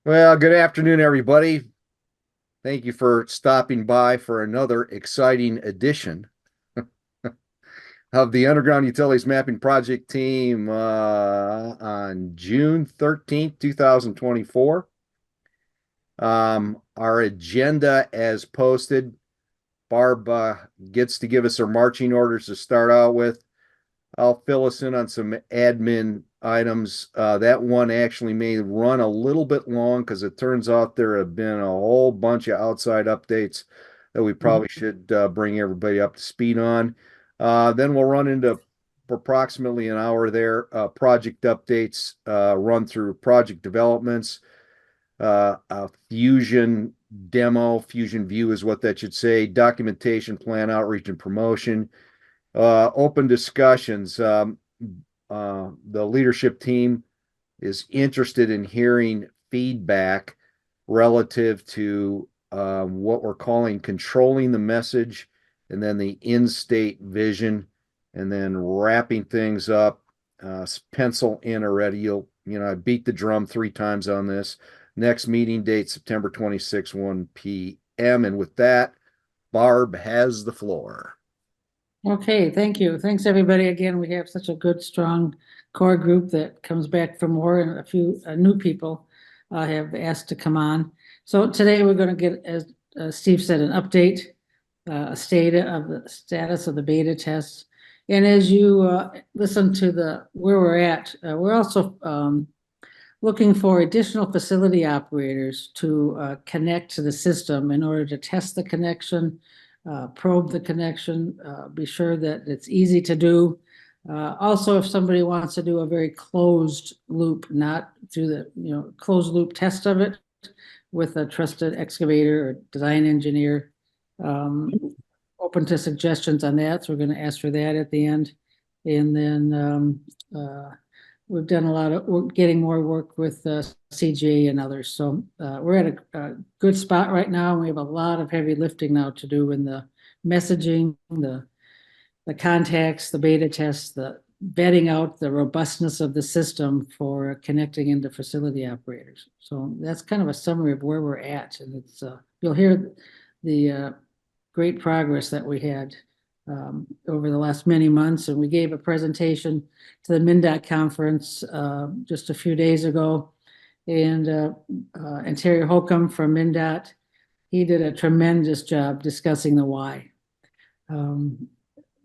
Well, good afternoon, everybody. Thank you for stopping by for another exciting edition of the Underground Utilities Mapping Project team on June 13th, 2024. Our agenda as posted, Barb gets to give us her marching orders to start out with. I'll fill us in on some admin items. That one actually may run a little bit long because it turns out there have been a whole bunch of outside updates that we probably should bring everybody up to speed on. Then we'll run into approximately an hour there, project updates, run through project developments, a Fusion demo, FuzionView is what that should say, documentation, plan, outreach, and promotion, open discussions. The leadership team is interested in hearing feedback relative to what we're calling controlling the message, and then the in-state vision, and then wrapping things up. Pencil in already. I beat the drum 3 times on this. Next meeting date, September 26, 1 p.m. And with that, Barb has the floor. Okay, thank you. Thanks, everybody. Again, we have such a good, strong core group that comes back for more, and a few new people have asked to come on. So today we're going to get, as Steve said, an update, a status of the beta tests. And as you listen to where we're at, we're also looking for additional facility operators to connect to the system in order to test the connection, probe the connection, be sure that it's easy to do. Also, if somebody wants to do a very closed loop, not through the closed loop test of it with a trusted excavator or design engineer, open to suggestions on that. So we're going to ask for that at the end. And then we've done a lot of getting more work with CJ and others. So we're at a good spot right now. We have a lot of heavy lifting now to do in the messaging, the contacts, the beta tests, the vetting out the robustness of the system for connecting into facility operators. So that's kind of a summary of where we're at. And it's you'll hear the great progress that we had over the last many months. And we gave a presentation to the MnDOT conference just a few days ago. And Terry Holcomb from MnDOT, he did a tremendous job discussing the why.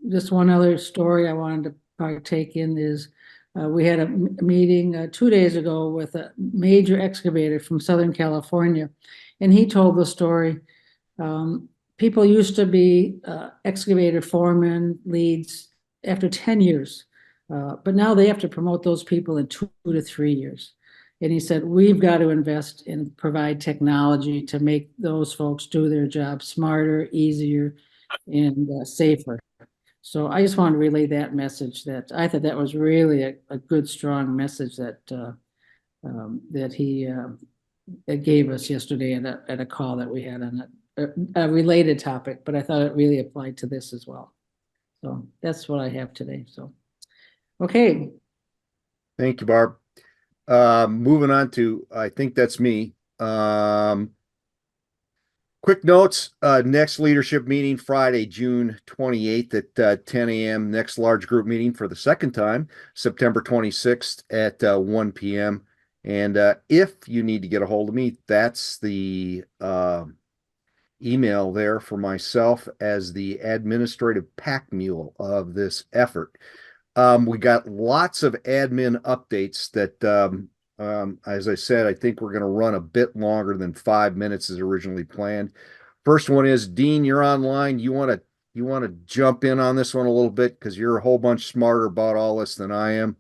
Just one other story I wanted to partake in is we had a meeting 2 days ago with a major excavator from Southern California. And he told the story. People used to be excavator foremen, leads after 10 years, but now they have to promote those people in 2 to 3 years. And he said, we've got to invest and provide technology to make those folks do their job smarter, easier, and safer. So I just wanted to relay that message. That I thought that was really a good, strong message that he gave us yesterday at a call that we had on a related topic, but I thought it really applied to this as well. So that's what I have today. So, okay. Thank you, Barb. Moving on to, I think that's me. Quick notes, next leadership meeting Friday, June 28th at 10 a.m. Next large group meeting for the second time, September 26th at 1 p.m. And if you need to get a hold of me, that's the email there for myself as the administrative pack mule of this effort. We got lots of admin updates that, as I said, I think we're going to run a bit longer than 5 minutes as originally planned. First one is, Dean, you're online. You want to jump in on this one a little bit because you're a whole bunch smarter about all this than I am.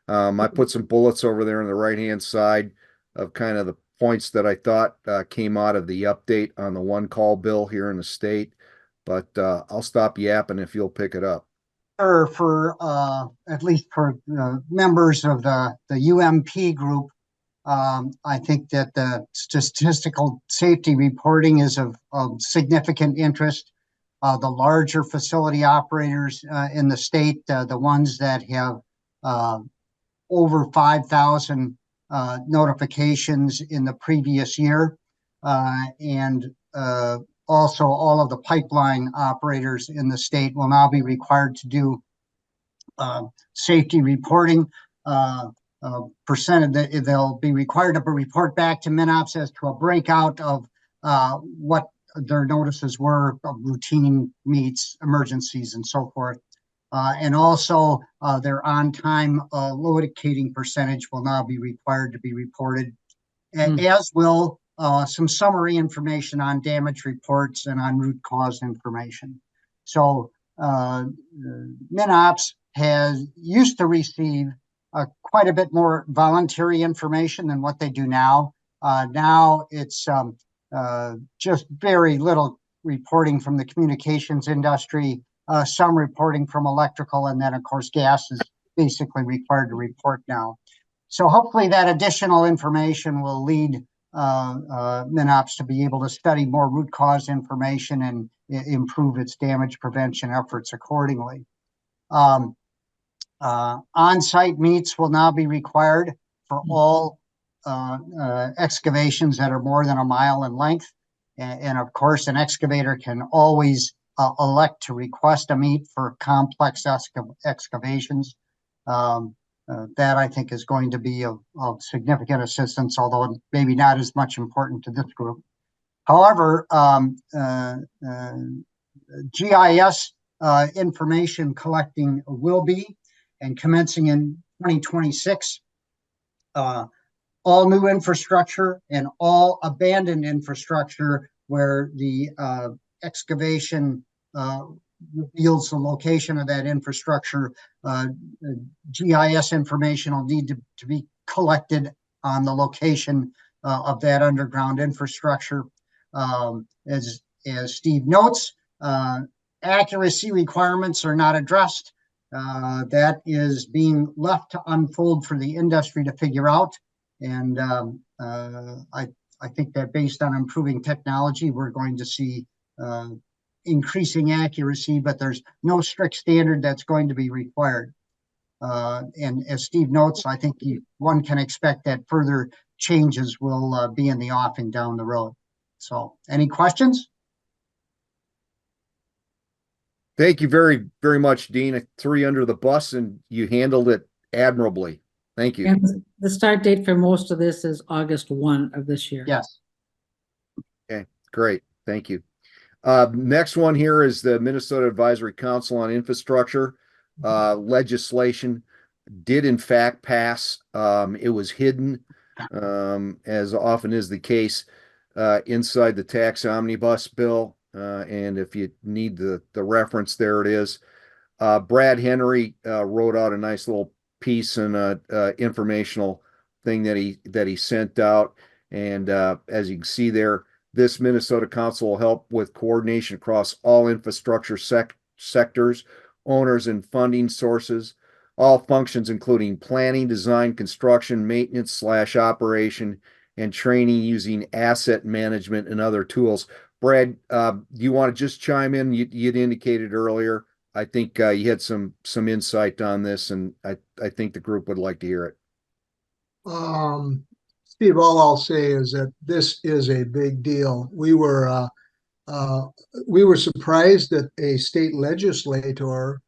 I put some bullets over there on the right-hand side of kind of the points that I thought came out of the update on the one call bill here in the state, but I'll stop yapping if you'll pick it up. Or for at least for members of the UMP group, I think that the statistical safety reporting is of significant interest. The larger facility operators in the state, the ones that have over 5,000 notifications in the previous year. And also all of the pipeline operators in the state will now be required to do safety reporting. They'll be required to report back to MinOps as to a breakout of what their notices were of routine meets, emergencies, and so forth. And also their on-time locating percentage will now be required to be reported, as will some summary information on damage reports and on root cause information. So MinOps used to receive quite a bit more voluntary information than what they do now. Now it's just very little reporting from the communications industry, some reporting from electrical, and then of course gas is basically required to report now. So hopefully that additional information will lead MinOps to be able to study more root cause information and improve its damage prevention efforts accordingly. On-site meets will now be required for all excavations that are more than a mile in length. And of course, an excavator can always elect to request a meet for complex excavations. That I think is going to be of significant assistance, although maybe not as much important to this group. However, GIS information collecting will be, and commencing in 2026, all new infrastructure and all abandoned infrastructure where the excavation reveals the location of that infrastructure, GIS information will need to be collected on the location of that underground infrastructure. As Steve notes, accuracy requirements are not addressed. That is being left to unfold for the industry to figure out. And I think that based on improving technology, we're going to see increasing accuracy, but there's no strict standard that's going to be required. And as Steve notes, I think one can expect that further changes will be in the offing down the road. So any questions? Thank you very, very much, Dean. I threw you under the bus and you handled it admirably. Thank you. And the start date for most of this is August 1 of this year. Yes. Okay, great. Thank you. Next one here is the Minnesota Advisory Council on Infrastructure. Legislation did in fact pass. It was hidden, as often is the case, inside the tax omnibus bill. And if you need the reference, there it is. Brad Henry wrote out a nice little piece and informational thing that he sent out. And as you can see there, this Minnesota Council will help with coordination across all infrastructure sectors, owners, and funding sources, all functions including planning, design, construction, maintenance / operation, and training using asset management and other tools. Brad, do you want to just chime in? You'd indicated earlier, I think you had some insight on this, and I think the group would like to hear it. Steve, all I'll say is that this is a big deal. We were surprised that a state legislator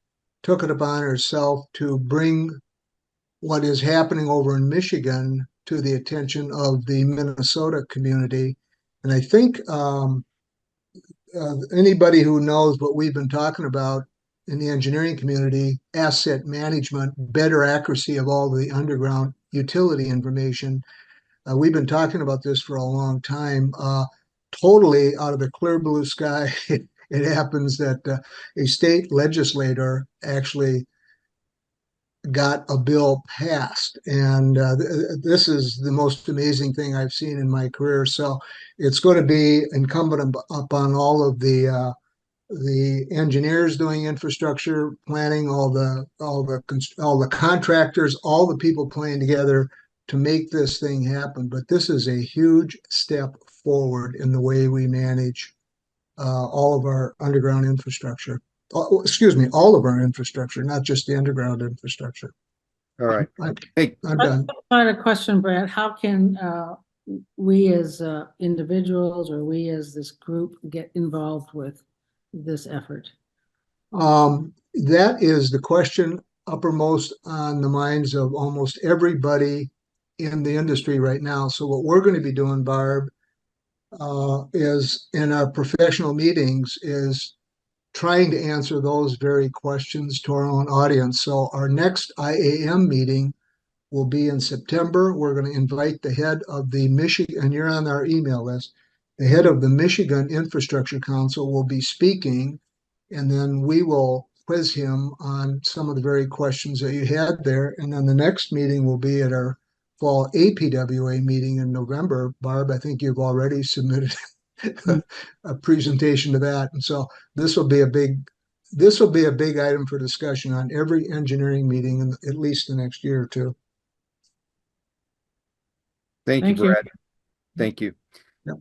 took it upon herself to bring what is happening over in Michigan to the attention of the Minnesota community. And I think anybody who knows what we've been talking about in the engineering community, asset management, better accuracy of all the underground utility information, we've been talking about this for a long time. Totally out of the clear blue sky, it happens that a state legislator actually got a bill passed. And this is the most amazing thing I've seen in my career. So it's going to be incumbent upon all of the engineers doing infrastructure planning, all the contractors, all the people playing together to make this thing happen. But this is a huge step forward in the way we manage all of our underground infrastructure. Excuse me, all of our infrastructure, not just the underground infrastructure. All right. I'm Hey, I'm done. I had a question, Brad. How can we as individuals or we as this group get involved with this effort? That is the question uppermost on the minds of almost everybody in the industry right now. So what we're going to be doing, Barb, is in our professional meetings is trying to answer those very questions to our own audience. So our next IAM meeting will be in September. We're going to invite the head of the Michigan, and you're on our email list. The head of the Michigan Infrastructure Council will be speaking, and then we will quiz him on some of the very questions that you had there. And then the next meeting will be at our fall APWA meeting in November. Barb, I think you've already submitted a presentation to that. And so this will be a big item for discussion on every engineering meeting in at least the next year or two. thank you, Thank you. Brad. Thank you. Yep.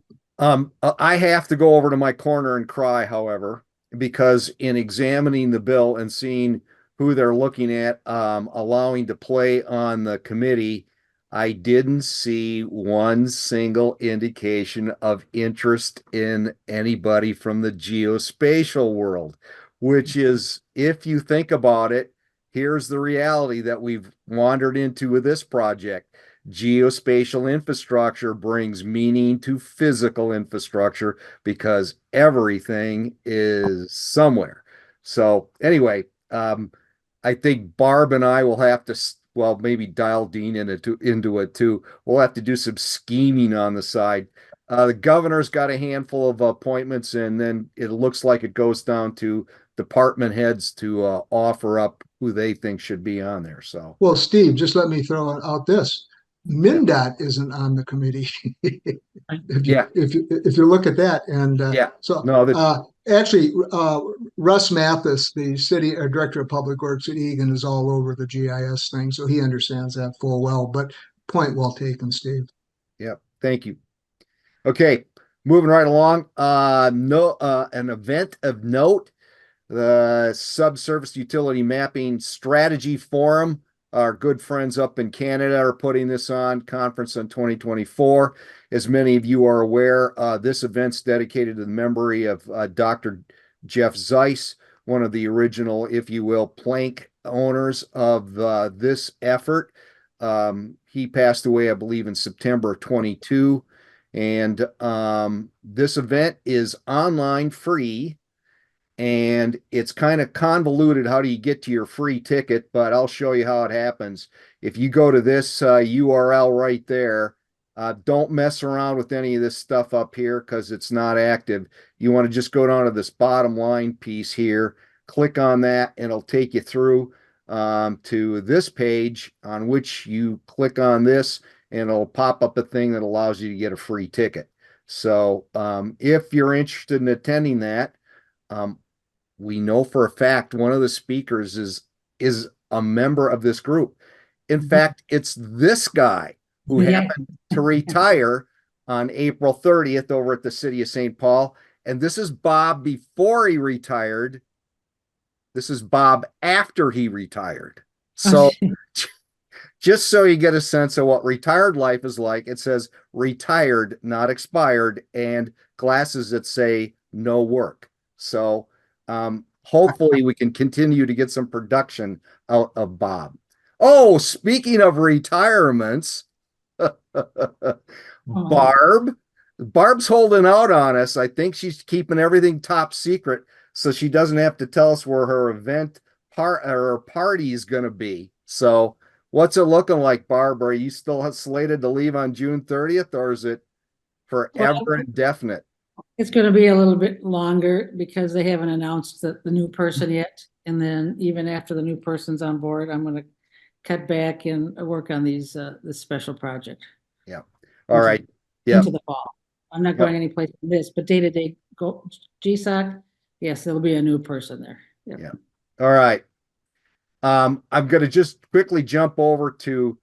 I have to go over to my corner and cry, however, because in examining the bill and seeing who they're looking at, allowing to play on the committee, I didn't see one single indication of interest in anybody from the geospatial world, which is, if you think about it, here's the reality that we've wandered into with this project. Geospatial infrastructure brings meaning to physical infrastructure because everything is somewhere. So anyway, I think Barb and I will have to, well, maybe dial Dean into it too. We'll have to do some scheming on the side. The governor's got a handful of appointments, and then it looks like it goes down to department heads to offer up who they think should be on there. So, Well, Steve, just let me throw out this. MnDOT isn't on the committee. yeah, If you look at that, and yeah, no, actually, Russ Mathis, the city director of public works at Egan, is all over the GIS thing, so he understands that full well. But point well taken, Steve. yeah, thank you. Okay, moving right along. An event of note, the Subsurface Utility Mapping Strategy Forum. Our good friends up in Canada are putting this on, conference on 2024. As many of you are aware, this event's dedicated to the memory of Dr. Jeff Zeiss, one of the original, if you will, plank owners of this effort. He passed away, I believe, in September of 22. And this event is online free. And it's kind of convoluted. How do you get to your free ticket? But I'll show you how it happens. If you go to this URL right there, don't mess around with any of this stuff up here because it's not active. You want to just go down to this bottom line piece here, click on that, and it'll take you through to this page on which you click on this, and it'll pop up a thing that allows you to get a free ticket. So if you're interested in attending that, we know for a fact one of the speakers is a member of this group. In fact, it's this guy who happened to retire on April 30th over at the city of St. Paul. And this is Bob before he retired. This is Bob after he retired. So just so you get a sense of what retired life is like, it says retired, not expired, and glasses that say no work. So hopefully we can continue to get some production out of Bob. Oh, speaking of retirements, Barb's holding out on us. I think she's keeping everything top secret so she doesn't have to tell us where her event or party is going to be. So what's it looking like, Barb? Are you still slated to leave on June 30th, or is it forever indefinite? It's going to be a little bit longer because they haven't announced the new person yet. And then even after the new person's on board, I'm going to cut back and work on this special project. Yeah. All right. Yeah. Into the fall. I'm not going anyplace from this, but day to day go GSOC. Yes, there'll be a new person there. Yep. Yeah. All right. I'm going to just quickly jump over to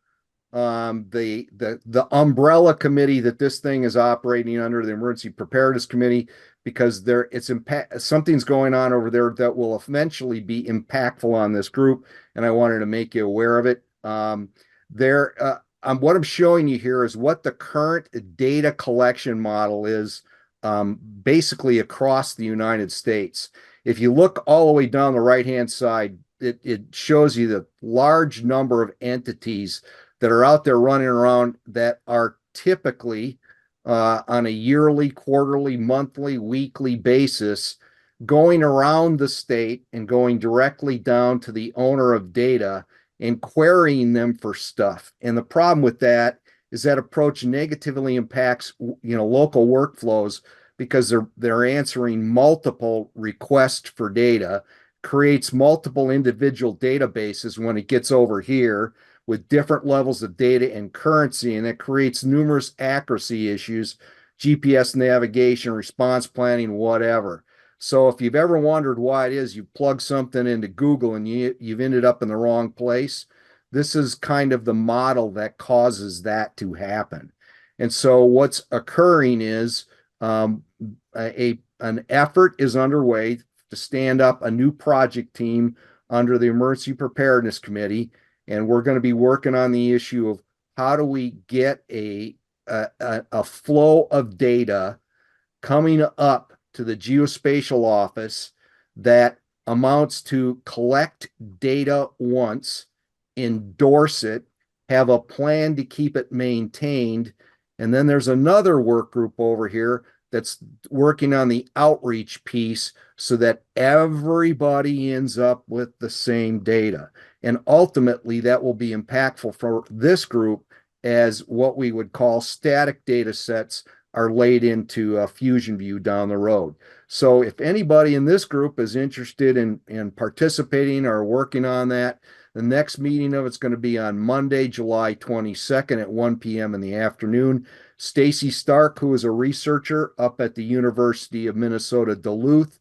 the umbrella committee that this thing is operating under, the emergency preparedness committee, because something's going on over there that will eventually be impactful on this group, and I wanted to make you aware of it. What I'm showing you here is what the current data collection model is, basically across the United States. If you look all the way down the right-hand side, it shows you the large number of entities that are out there running around that are typically on a yearly, quarterly, monthly, weekly basis going around the state and going directly down to the owner of data and querying them for stuff. And the problem with that is that approach negatively impacts, local workflows because they're answering multiple requests for data, creates multiple individual databases when it gets over here with different levels of data and currency, and it creates numerous accuracy issues, GPS navigation, response planning, whatever. So if you've ever wondered why it is you plug something into Google and you've ended up in the wrong place, this is kind of the model that causes that to happen. And so what's occurring is an effort is underway to stand up a new project team under the Emergency Preparedness Committee, and we're going to be working on the issue of how do we get a flow of data coming up to the geospatial office that amounts to collect data once, endorse it, have a plan to keep it maintained, and then there's another work group over here that's working on the outreach piece so that everybody ends up with the same data. And ultimately, that will be impactful for this group as what we would call static data sets are laid into FuzionView down the road. So if anybody in this group is interested in participating or working on that, the next meeting of it's going to be on Monday, July 22nd at 1 p.m. in the afternoon. Stacy Stark, who is a researcher up at the University of Minnesota Duluth,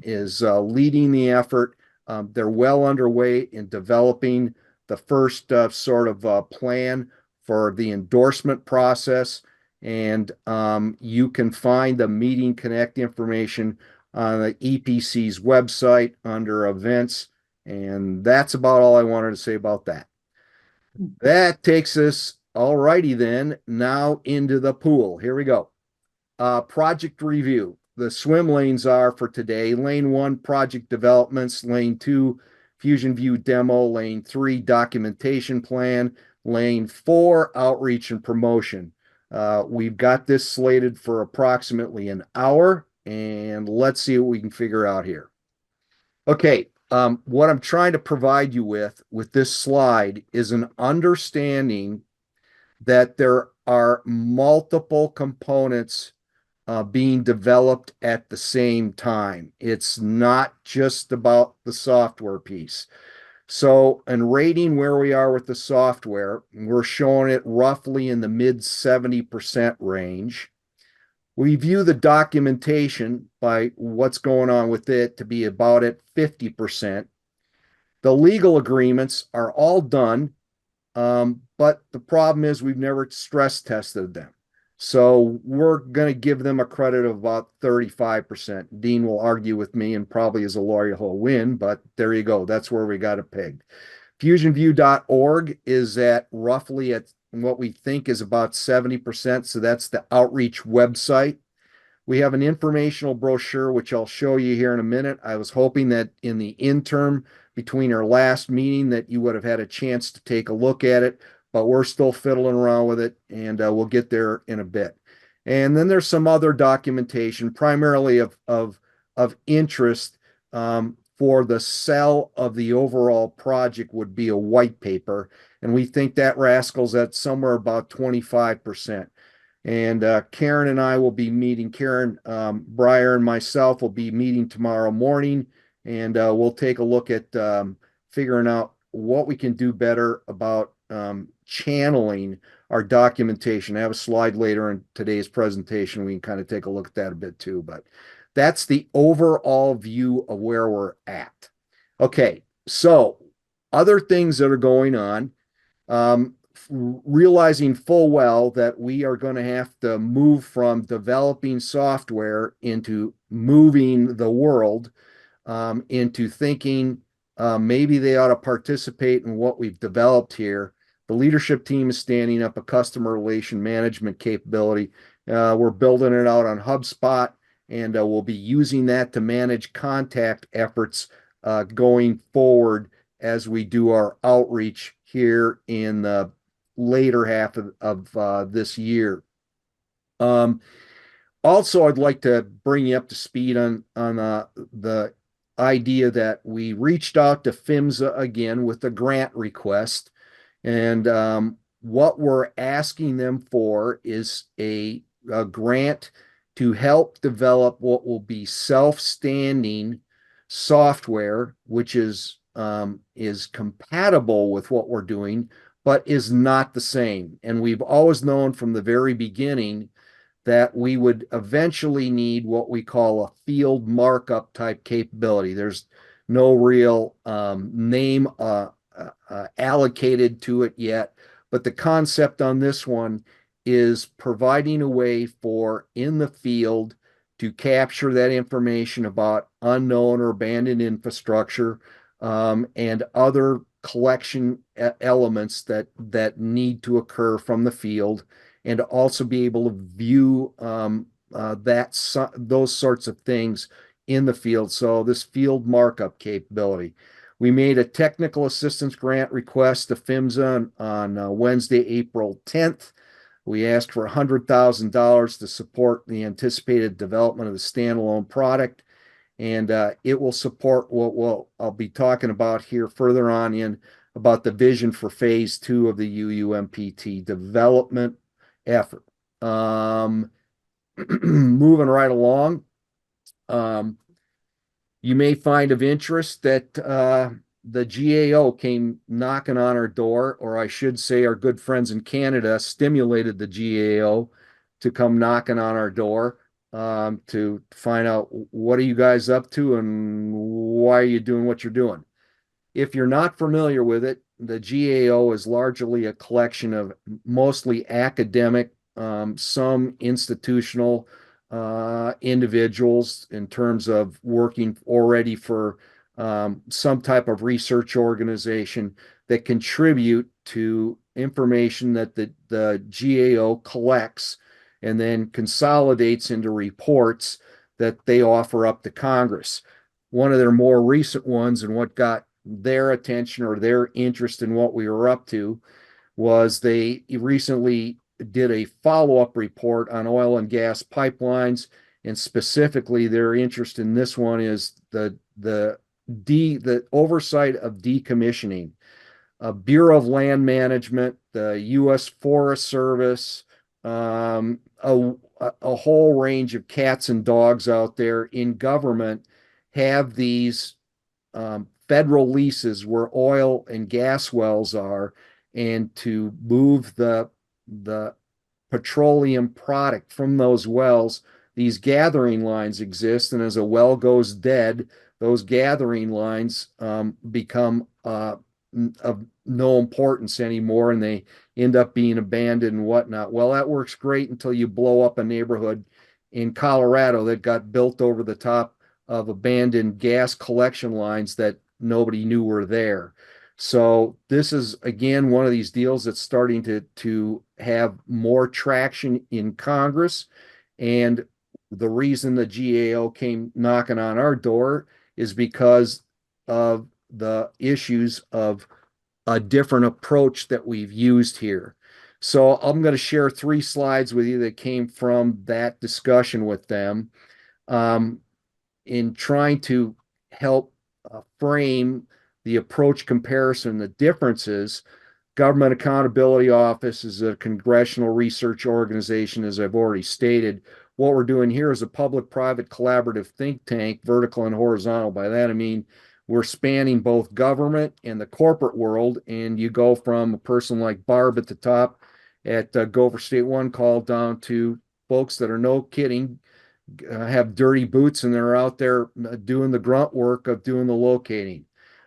is leading the effort. They're well underway in developing the first sort of plan for the endorsement process. And you can find the Meeting Connect information on the EPC's website under events. And that's about all I wanted to say about that. That takes us, all righty then, now into the pool. Here we go. Project review. The swim lanes are for today. Lane 1, project developments. Lane 2, FuzionView Demo. Lane 3, documentation plan. Lane 4, outreach and promotion. We've got this slated for approximately an hour, and let's see what we can figure out here. Okay, what I'm trying to provide you with this slide is an understanding that there are multiple components being developed at the same time. It's not just about the software piece. So, in rating where we are with the software, we're showing it roughly in the mid 70% range. We view the documentation by what's going on with it to be about at 50%. The legal agreements are all done, but the problem is we've never stress tested them. So we're going to give them a credit of about 35%. Dean will argue with me, and probably as a lawyer he'll win, but there you go. That's where we got it pegged. FuzionView.org is at roughly at what we think is about 70%. So that's the outreach website. We have an informational brochure, which I'll show you here in a minute. I was hoping that in the interim between our last meeting that you would have had a chance to take a look at it, but we're still fiddling around with it, and we'll get there in a bit. And then there's some other documentation, primarily of interest for the sell of the overall project would be a white paper, and we think that rascals at somewhere about 25%. And Karen and I will be meeting, Karen Breyer and myself will be meeting tomorrow morning, and we'll take a look at figuring out what we can do better about channeling our documentation. I have a slide later in today's presentation. We can kind of take a look at that a bit too, but that's the overall view of where we're at. Okay, so other things that are going on, realizing full well that we are going to have to move from developing software into moving the world into thinking maybe they ought to participate in what we've developed here. The leadership team is standing up a customer relation management capability. We're building it out on HubSpot, and we'll be using that to manage contact efforts going forward as we do our outreach here in the later half of this year. Also, I'd like to bring you up to speed on the idea that we reached out to PHMSA again with a grant request, and what we're asking them for is a grant to help develop what will be self-standing software, which is compatible with what we're doing, but is not the same. And we've always known from the very beginning that we would eventually need what we call a field markup type capability. There's no real name allocated to it yet, but the concept on this one is providing a way for in the field to capture that information about unknown or abandoned infrastructure and other collection elements that need to occur from the field, and to also be able to view those sorts of things in the field. So this field markup capability. We made a technical assistance grant request to PHMSA on Wednesday, April 10th. We asked for $100,000 to support the anticipated development of the standalone product, and it will support what I'll be talking about here further on in about the vision for phase 2 of the UUMPT development effort. Moving right along, you may find of interest that the GAO came knocking on our door, or I should say our good friends in Canada stimulated the GAO to come knocking on our door to find out what are you guys up to and why are you doing what you're doing. If you're not familiar with it, the GAO is largely a collection of mostly academic, some institutional individuals in terms of working already for some type of research organization that contribute to information that the GAO collects and then consolidates into reports that they offer up to Congress. One of their more recent ones, and what got their attention or their interest in what we were up to, was they recently did a follow-up report on oil and gas pipelines, and specifically their interest in this one is the oversight of decommissioning. Bureau of Land Management, the U.S. Forest Service, a whole range of cats and dogs out there in government have these federal leases where oil and gas wells are, and to move the petroleum product from those wells, these gathering lines exist, and as a well goes dead, those gathering lines become of no importance anymore, and they end up being abandoned and whatnot. Well, that works great until you blow up a neighborhood in Colorado that got built over the top of abandoned gas collection lines that nobody knew were there. So this is, again, one of these deals that's starting to have more traction in Congress. And the reason the GAO came knocking on our door is because of the issues of a different approach that we've used here. So I'm going to share 3 slides with you that came from that discussion with them in trying to help frame the approach comparison, the differences. Government Accountability Office is a congressional research organization, as I've already stated. What we're doing here is a public-private collaborative think tank, vertical and horizontal. By that I mean we're spanning both government and the corporate world, and you go from a person like Barb at the top at Gopher State One Call down to folks that are, no kidding, have dirty boots and they're out there doing the grunt work of doing the locating.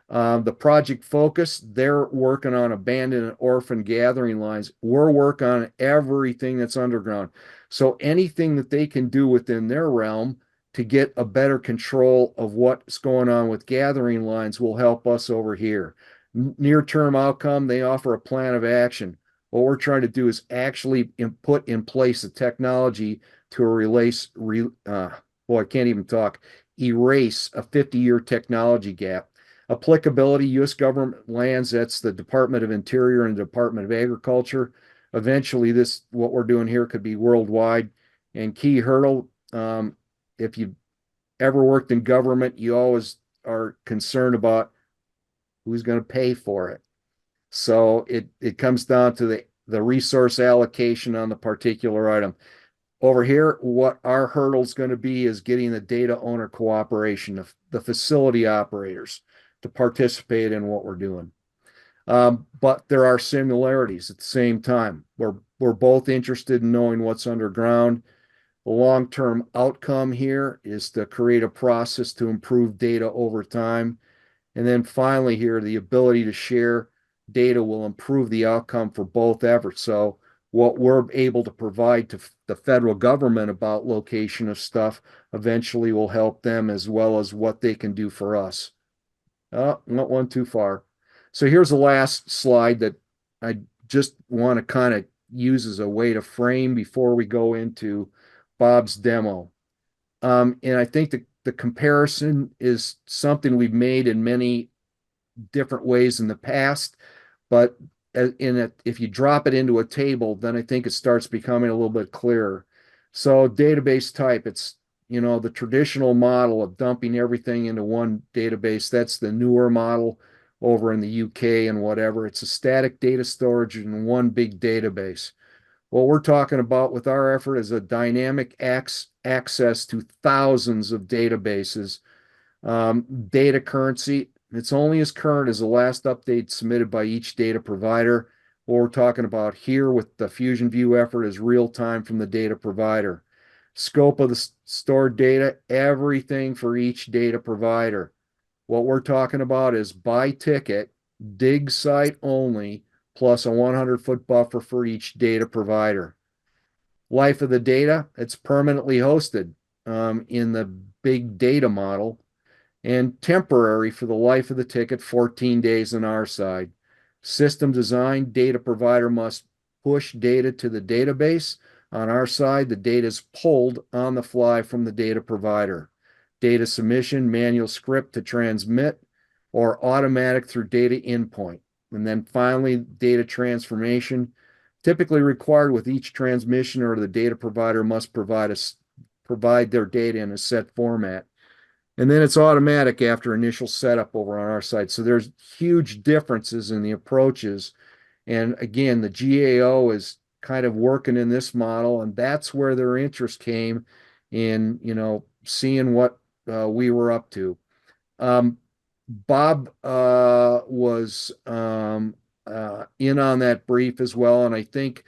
The project focus, they're working on abandoned and orphan gathering lines. We're working on everything that's underground. So anything that they can do within their realm to get a better control of what's going on with gathering lines will help us over here. Near-term outcome, they offer a plan of action. What we're trying to do is actually put in place a technology to erase a 50-year technology gap. Applicability, U.S. government lands, that's the Department of Interior and Department of Agriculture. Eventually, what we're doing here could be worldwide. And key hurdle, if you ever worked in government, you always are concerned about who's going to pay for it. So it comes down to the resource allocation on the particular item. Over here, what our hurdle is going to be is getting the data owner cooperation, the facility operators to participate in what we're doing. But there are similarities at the same time. We're both interested in knowing what's underground. The long-term outcome here is to create a process to improve data over time. And then finally here, the ability to share data will improve the outcome for both efforts. So what we're able to provide to the federal government about location of stuff eventually will help them as well as what they can do for us. Oh, not one too far. So here's the last slide that I just want to kind of use as a way to frame before we go into Bob's demo. And I think the comparison is something we've made in many different ways in the past, but if you drop it into a table, then I think it starts becoming a little bit clearer. So database type, it's, the traditional model of dumping everything into one database. That's the newer model over in the UK and whatever. It's a static data storage in one big database. What we're talking about with our effort is a dynamic access to thousands of databases. Data currency, it's only as current as the last update submitted by each data provider. What we're talking about here with the FuzionView effort is real time from the data provider. Scope of the stored data, everything for each data provider. What we're talking about is by ticket, dig site only, plus a 100-foot buffer for each data provider. Life of the data, it's permanently hosted in the big data model, and temporary for the life of the ticket, 14 days on our side. System design, data provider must push data to the database. On our side, the data is pulled on the fly from the data provider. Data submission, manual script to transmit, or automatic through data endpoint. And then finally, data transformation, typically required with each transmission, or the data provider must provide their data in a set format. And then it's automatic after initial setup over on our side. So there's huge differences in the approaches. And again, the GAO is kind of working in this model, and that's where their interest came in, seeing what we were up to. Bob was in on that brief as well, and I think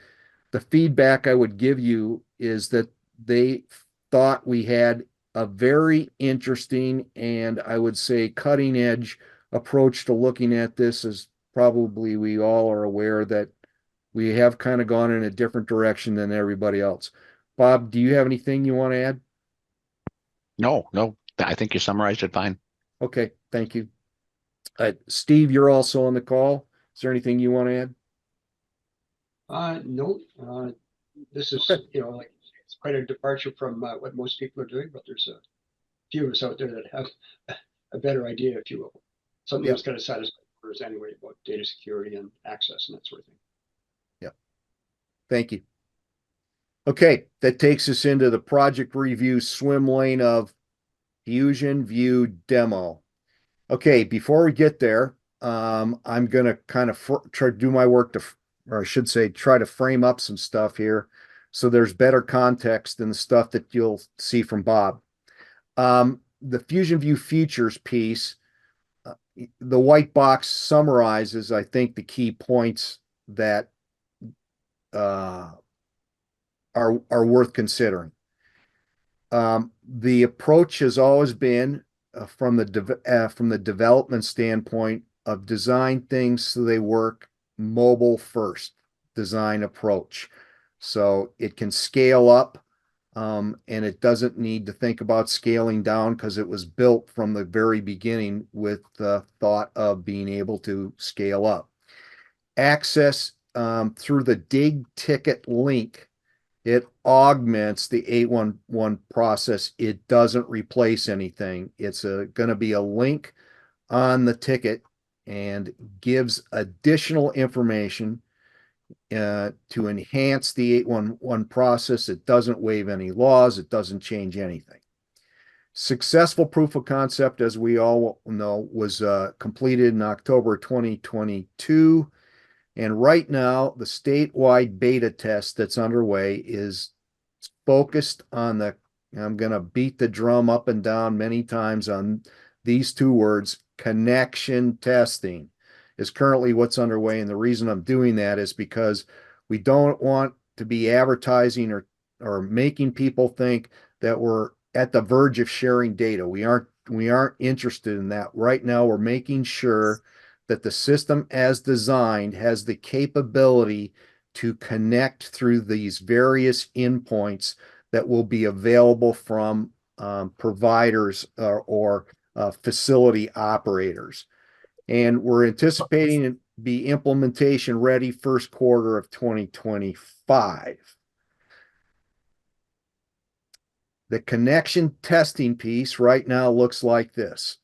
the feedback I would give you is that they thought we had a very interesting and I would say cutting edge approach to looking at this, as probably we all are aware that we have kind of gone in a different direction than everybody else. Bob, do you have anything you want to add? No, I think you summarized it fine. Okay, thank you. Steve, you're also on the call. Is there anything you want to add? No, this is, Okay. like it's quite a departure from what most people are doing, but there's a few of us out there that have a better idea, if you will. Something that's going to satisfy us anyway about data security and access and that sort of thing. Thank you. Okay, that takes us into the project review swim lane of FuzionView Demo. Okay, before we get there, I'm going to kind of try to do my work or I should say, try to frame up some stuff here so there's better context than the stuff that you'll see from Bob. The FuzionView features piece, the white box summarizes, I think, the key points that are worth considering. The approach has always been from the development standpoint of design things so they work mobile first design approach. So it can scale up And it doesn't need to think about scaling down because it was built from the very beginning with the thought of being able to scale up. Access through the dig ticket link, it augments the 811 process. It doesn't replace anything. It's going to be a link on the ticket and gives additional information to enhance the 811 process. It doesn't waive any laws. It doesn't change anything. Successful proof of concept, as we all know, was completed in October 2022. And right now, the statewide beta test that's underway is focused on I'm going to beat the drum up and down many times on these two words, connection testing is currently what's underway. And the reason I'm doing that is because we don't want to be advertising or making people think that we're at the verge of sharing data. We aren't interested in that. Right now, we're making sure that the system as designed has the capability to connect through these various endpoints that will be available from providers or facility operators. And we're anticipating it be implementation ready first quarter of 2025. The connection testing piece right now looks like this.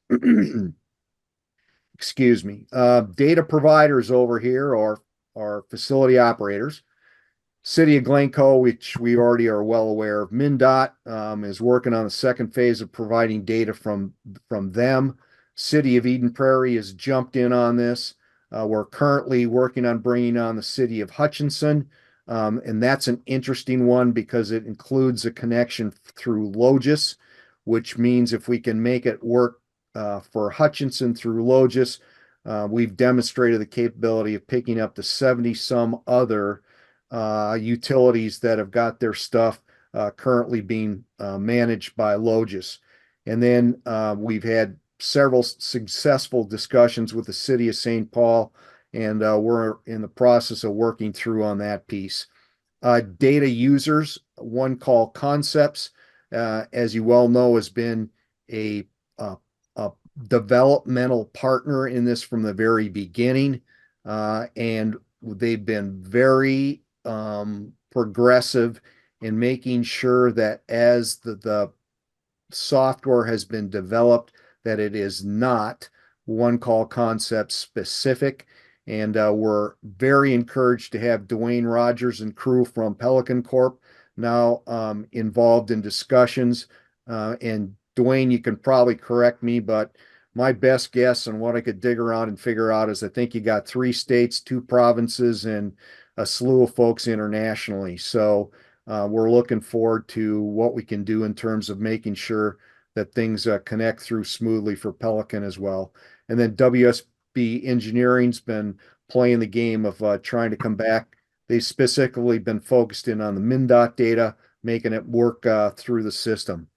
Excuse me. Data providers over here are facility operators. City of Glencoe, which we already are well aware of. MnDOT is working on the second phase of providing data from them. City of Eden Prairie has jumped in on this. We're currently working on bringing on the City of Hutchinson. And that's an interesting one because it includes a connection through Logis, which means if we can make it work for Hutchinson through Logis, we've demonstrated the capability of picking up the 70 some other utilities that have got their stuff currently being managed by Logis. And then we've had several successful discussions with the city of St. Paul, and we're in the process of working through on that piece. Data users, One Call Concepts, as you well know, has been a developmental partner in this from the very beginning, and they've been very progressive in making sure that as the software has been developed, that it is not One Call Concept specific. And we're very encouraged to have Dwayne Rogers and crew from Pelican Corp now involved in discussions. And Dwayne, you can probably correct me, but my best guess on what I could dig around and figure out is I think you got 3 states, 2 provinces, and a slew of folks internationally. So we're looking forward to what we can do in terms of making sure that things connect through smoothly for Pelican as well. And then WSB Engineering's been playing the game of trying to come back. They've specifically been focused in on the MnDOT data, making it work through the system.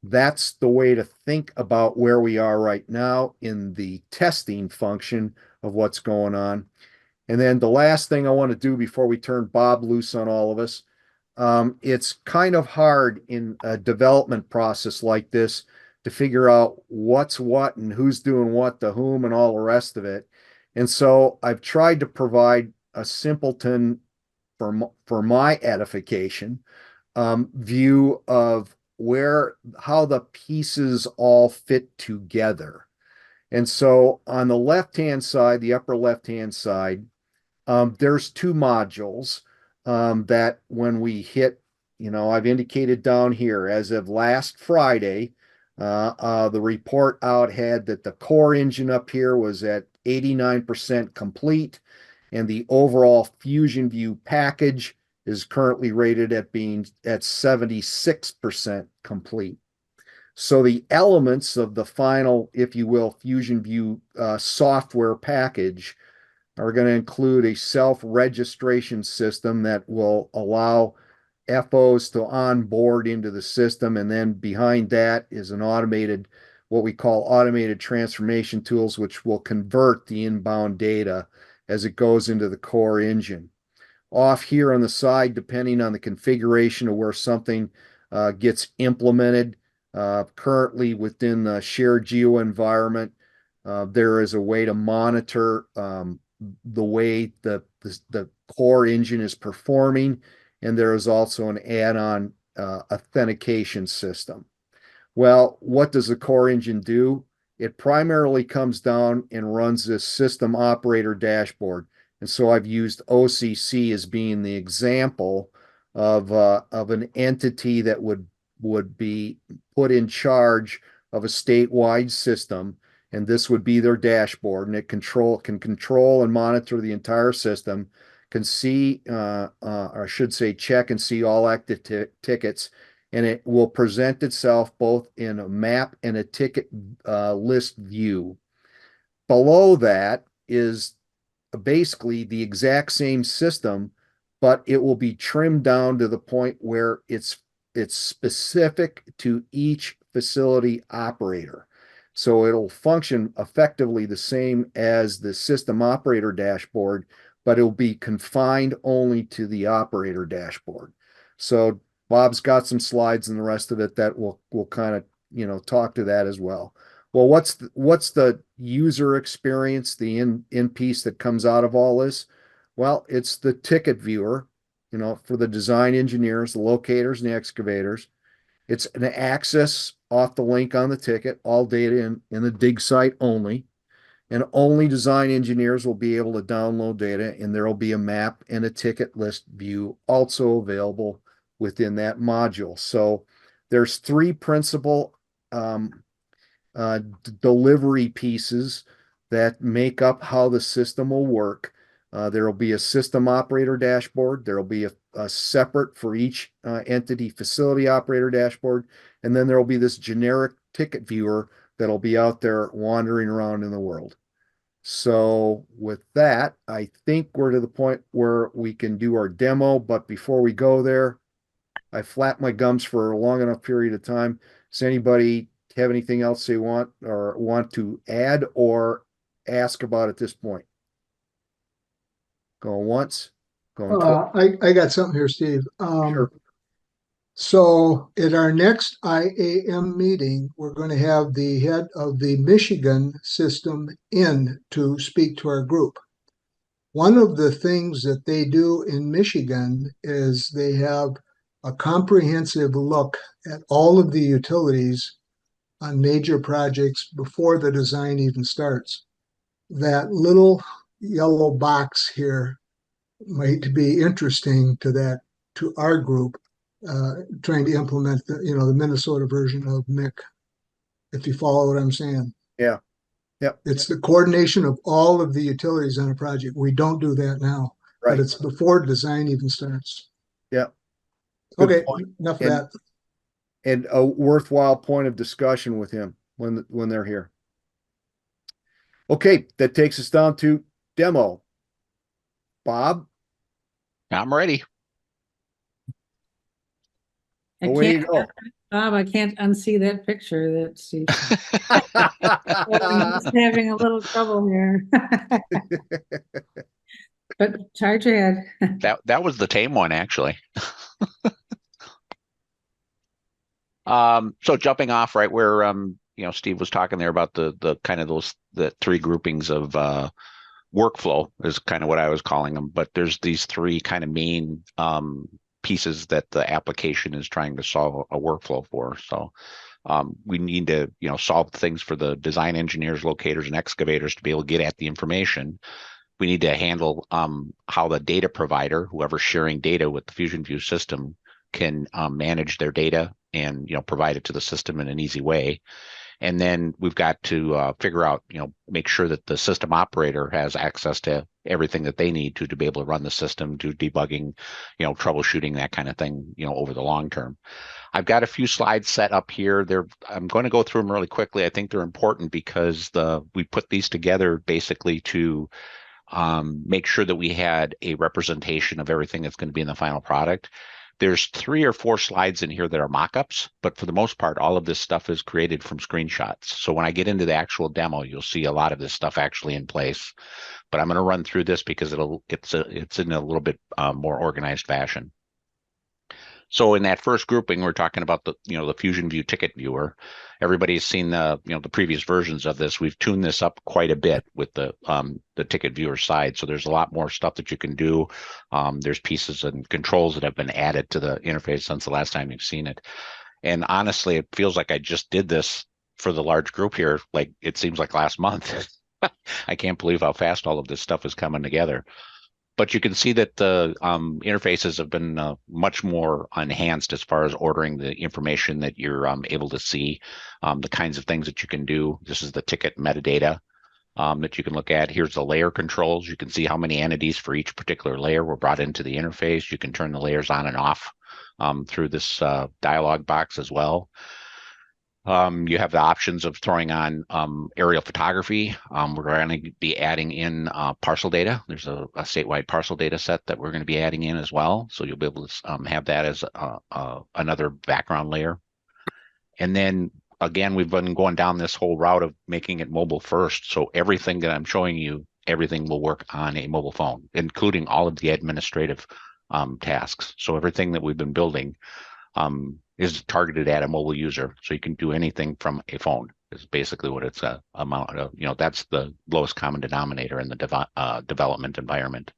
That's the way to think about where we are right now in the testing function of what's going on. And then the last thing I want to do before we turn Bob loose on all of us, it's kind of hard in a development process like this to figure out what's what and who's doing what to whom and all the rest of it. And so I've tried to provide a simpleton for my edification view of how the pieces all fit together. And so on the left-hand side, the upper left-hand side, there's 2 modules that when we hit, I've indicated down here as of last Friday, the report out had that the core engine up here was at 89% complete, and the overall FuzionView package is currently rated at being at 76% complete. So the elements of the final, if you will, FuzionView software package are going to include a self-registration system that will allow FOs to onboard into the system. And then behind that is what we call automated transformation tools, which will convert the inbound data as it goes into the core engine. off here on the side, depending on the configuration of where something gets implemented. Currently within the shared geo environment, there is a way to monitor the way the core engine is performing, and there is also an add-on authentication system. Well, what does the core engine do? It primarily comes down and runs this system operator dashboard. And so I've used OCC as being the example of an entity that would be put in charge of a statewide system, and this would be their dashboard, and it can control and monitor the entire system, can see, or I should say, check and see all active tickets, and it will present itself both in a map and a ticket list view. Below that is basically the exact same system, but it will be trimmed down to the point where it's specific to each facility operator. So it'll function effectively the same as the system operator dashboard, but it'll be confined only to the operator dashboard. So Bob's got some slides and the rest of it that will kind of talk to that as well. Well, what's the user experience, the in piece that comes out of all this? Well, it's the ticket viewer, for the design engineers, the locators, and the excavators. It's an access off the link on the ticket, all data in the dig site only, and only design engineers will be able to download data, and there will be a map and a ticket list view also available within that module. So there's three principal delivery pieces that make up how the system will work. There will be a system operator dashboard. There will be a separate for each entity facility operator dashboard. And then there will be this generic ticket viewer that'll be out there wandering around in the world. So with that, I think we're to the point where we can do our demo. But before we go there, I flapped my gums for a long enough period of time. Does anybody have anything else they want to add or ask about at this point? Going once, going twice. I got something here, Steve. Sure. So at our next IAM meeting, we're going to have the head of the Michigan system in to speak to our group. One of the things that they do in Michigan is they have a comprehensive look at all of the utilities on major projects before the design even starts. That little yellow box here might be interesting to our group, trying to implement the Minnesota version of MIC, if you follow what I'm saying. Yeah. Yep. It's the coordination of all of the utilities on a project. We don't do that now, Right. but it's before design even starts. Yeah. Good Okay, point. enough of that. And a worthwhile point of discussion with him when they're here. Okay, that takes us down to demo. Bob, I'm ready. away you go. Bob, I can't unsee that picture that Steve. I'm just having a little trouble here. But charge ahead. That was the tame one, actually. So jumping off right where Steve was talking there about the kind of the three groupings of workflow is kind of what I was calling them, but there's these three kind of main pieces that the application is trying to solve a workflow for. So we need to solve things for the design engineers, locators, and excavators to be able to get at the information. We need to handle how the data provider, whoever's sharing data with the FuzionView system, can manage their data and provide it to the system in an easy way. And then we've got to figure out, make sure that the system operator has access to everything that they need to be able to run the system, do debugging, troubleshooting, that kind of thing, over the long term. I've got a few slides set up here. I'm going to go through them really quickly. I think they're important because we put these together basically to make sure that we had a representation of everything that's going to be in the final product. There's 3 or 4 slides in here that are mock-ups, but for the most part, all of this stuff is created from screenshots. So when I get into the actual demo, you'll see a lot of this stuff actually in place. But I'm going to run through this because it's in a little bit more organized fashion. So in that first grouping, we're talking about the FuzionView ticket viewer. Everybody's seen the previous versions of this. We've tuned this up quite a bit with the ticket viewer side. So there's a lot more stuff that you can do. There's pieces and controls that have been added to the interface since the last time you've seen it. And honestly, it feels like I just did this for the large group here. Like it seems like last month. I can't believe how fast all of this stuff is coming together. But you can see that the interfaces have been much more enhanced as far as ordering the information that you're able to see, the kinds of things that you can do. This is the ticket metadata that you can look at. Here's the layer controls. You can see how many entities for each particular layer were brought into the interface. You can turn the layers on and off through this dialog box as well. You have the options of throwing on aerial photography. We're going to be adding in parcel data. There's a statewide parcel data set that we're going to be adding in as well. So you'll be able to have that as another background layer. And then again, we've been going down this whole route of making it mobile first. So everything that I'm showing you, everything will work on a mobile phone, including all of the administrative tasks. So everything that we've been building is targeted at a mobile user. So you can do anything from a phone is basically what it's amount of, that's the lowest common denominator in the development environment.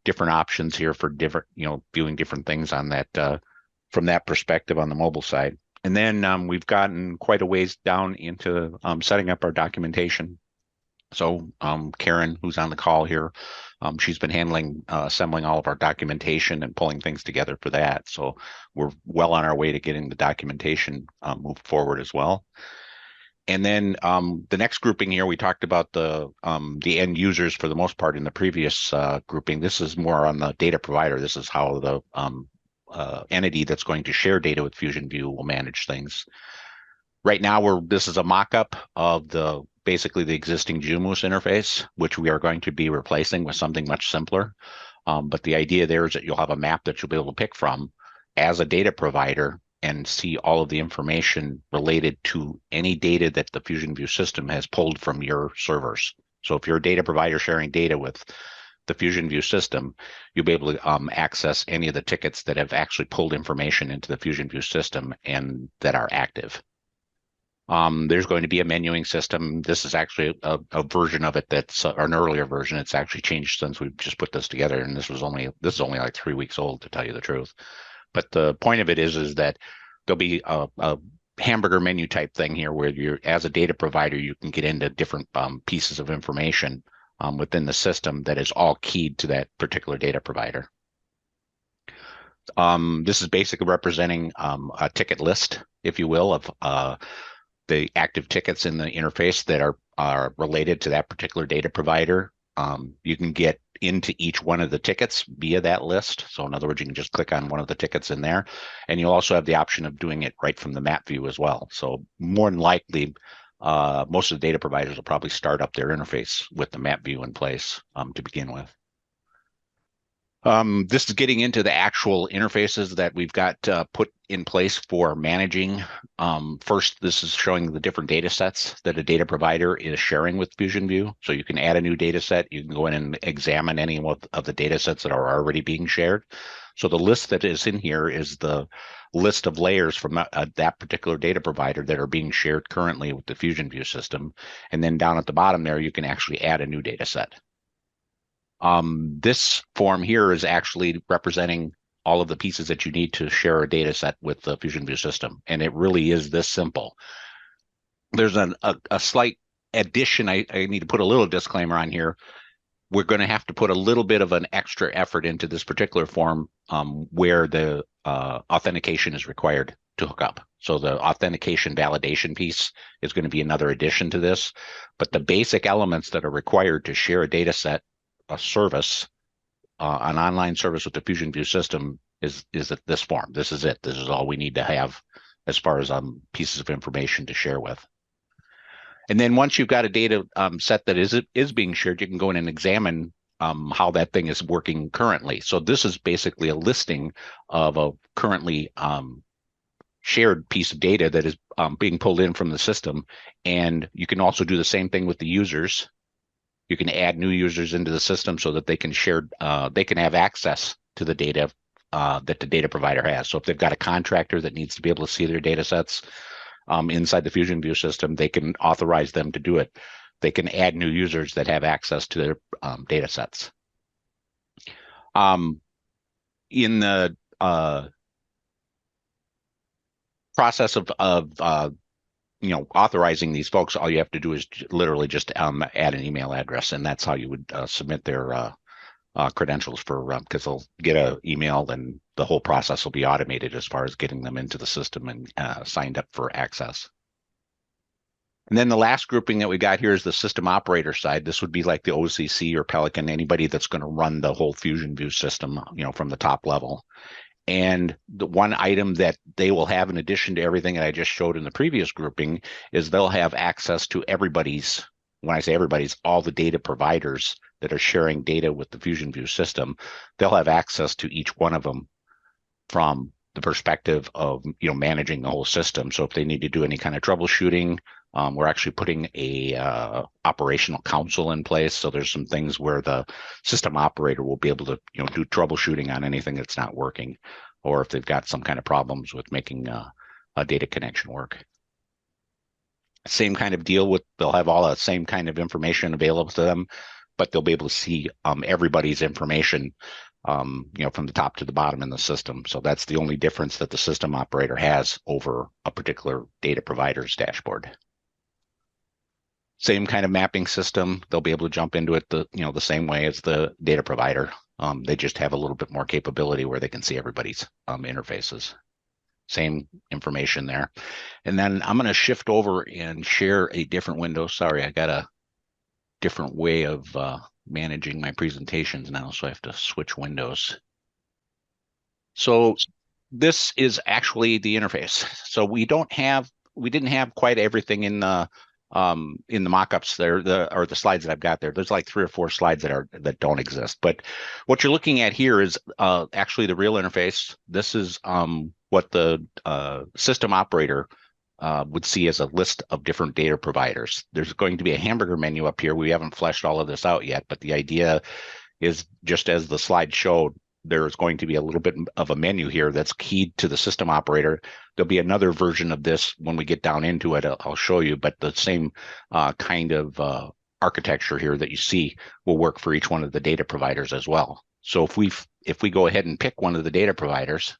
Different options here for different, viewing different things on that, from that perspective on the mobile side. And then we've gotten quite a ways down into setting up our documentation. So Karen, who's on the call here, she's been handling assembling all of our documentation and pulling things together for that. So we're well on our way to getting the documentation moved forward as well. And then the next grouping here, we talked about the end users for the most part in the previous grouping. This is more on the data provider. This is how the entity that's going to share data with FuzionView will manage things. Right now, this is a mock-up of basically the existing JUMOS interface, which we are going to be replacing with something much simpler. But the idea there is that you'll have a map that you'll be able to pick from as a data provider and see all of the information related to any data that the FuzionView system has pulled from your servers. So if you're a data provider sharing data with the FuzionView system, you'll be able to access any of the tickets that have actually pulled information into the FuzionView system and that are active. There's going to be a menuing system. This is actually a version of it that's an earlier version. It's actually changed since we've just put this together, and this is only like 3 weeks old, to tell you the truth. But the point of it is that there'll be a hamburger menu type thing here where you're, as a data provider, you can get into different pieces of information within the system that is all keyed to that particular data provider. This is basically representing a ticket list, if you will, of the active tickets in the interface that are related to that particular data provider. You can get into each one of the tickets via that list. So in other words, you can just click on one of the tickets in there, and you'll also have the option of doing it right from the map view as well. So more than likely, most of the data providers will probably start up their interface with the map view in place to begin with. This is getting into the actual interfaces that we've got put in place for managing. First, this is showing the different data sets that a data provider is sharing with FuzionView. So you can add a new data set. You can go in and examine any of the data sets that are already being shared. So the list that is in here is the list of layers from that particular data provider that are being shared currently with the FuzionView system. And then down at the bottom there, you can actually add a new data set. This form here is actually representing all of the pieces that you need to share a data set with the FuzionView system. And it really is this simple. There's a slight addition. I need to put a little disclaimer on here. We're going to have to put a little bit of an extra effort into this particular form where the authentication is required to hook up. So the authentication validation piece is going to be another addition to this. But the basic elements that are required to share a data set, a service, an online service with the FuzionView system is this form. This is it. This is all we need to have as far as pieces of information to share with. And then once you've got a data set that is being shared, you can go in and examine how that thing is working currently. So this is basically a listing of a currently shared piece of data that is being pulled in from the system. And you can also do the same thing with the users. You can add new users into the system so that they can have access to the data that the data provider has. So if they've got a contractor that needs to be able to see their data sets inside the FuzionView system, they can authorize them to do it. They can add new users that have access to their data sets. In the process of authorizing these folks, all you have to do is literally just add an email address, and that's how you would submit their credentials for because they'll get an email, and the whole process will be automated as far as getting them into the system and signed up for access. And then the last grouping that we got here is the system operator side. This would be like the OCC or Pelican, anybody that's going to run the whole FuzionView system, from the top level. And the one item that they will have in addition to everything that I just showed in the previous grouping is they'll have access to everybody's, when I say everybody's, all the data providers that are sharing data with the FuzionView system. They'll have access to each one of them from the perspective of managing the whole system. So if they need to do any kind of troubleshooting, we're actually putting a operational council in place. So there's some things where the system operator will be able to do troubleshooting on anything that's not working, or if they've got some kind of problems with making a data connection work. Same kind of deal they'll have all the same kind of information available to them, but they'll be able to see everybody's information from the top to the bottom in the system. So that's the only difference that the system operator has over a particular data provider's dashboard. Same kind of mapping system. They'll be able to jump into it the same way as the data provider. They just have a little bit more capability where they can see everybody's interfaces. Same information there. And then I'm going to shift over and share a different window. Sorry, I got a different way of managing my presentations now, so I have to switch windows. So this is actually the interface. So we didn't have quite everything in the mock-ups there, or the slides that I've got there. There's like 3 or 4 slides that don't exist. But what you're looking at here is actually the real interface. This is what the system operator would see as a list of different data providers. There's going to be a hamburger menu up here. We haven't fleshed all of this out yet, but the idea is, just as the slide showed, there's going to be a little bit of a menu here that's keyed to the system operator. There'll be another version of this when we get down into it. I'll show you, but the same kind of architecture here that you see will work for each one of the data providers as well. So if we go ahead and pick one of the data providers,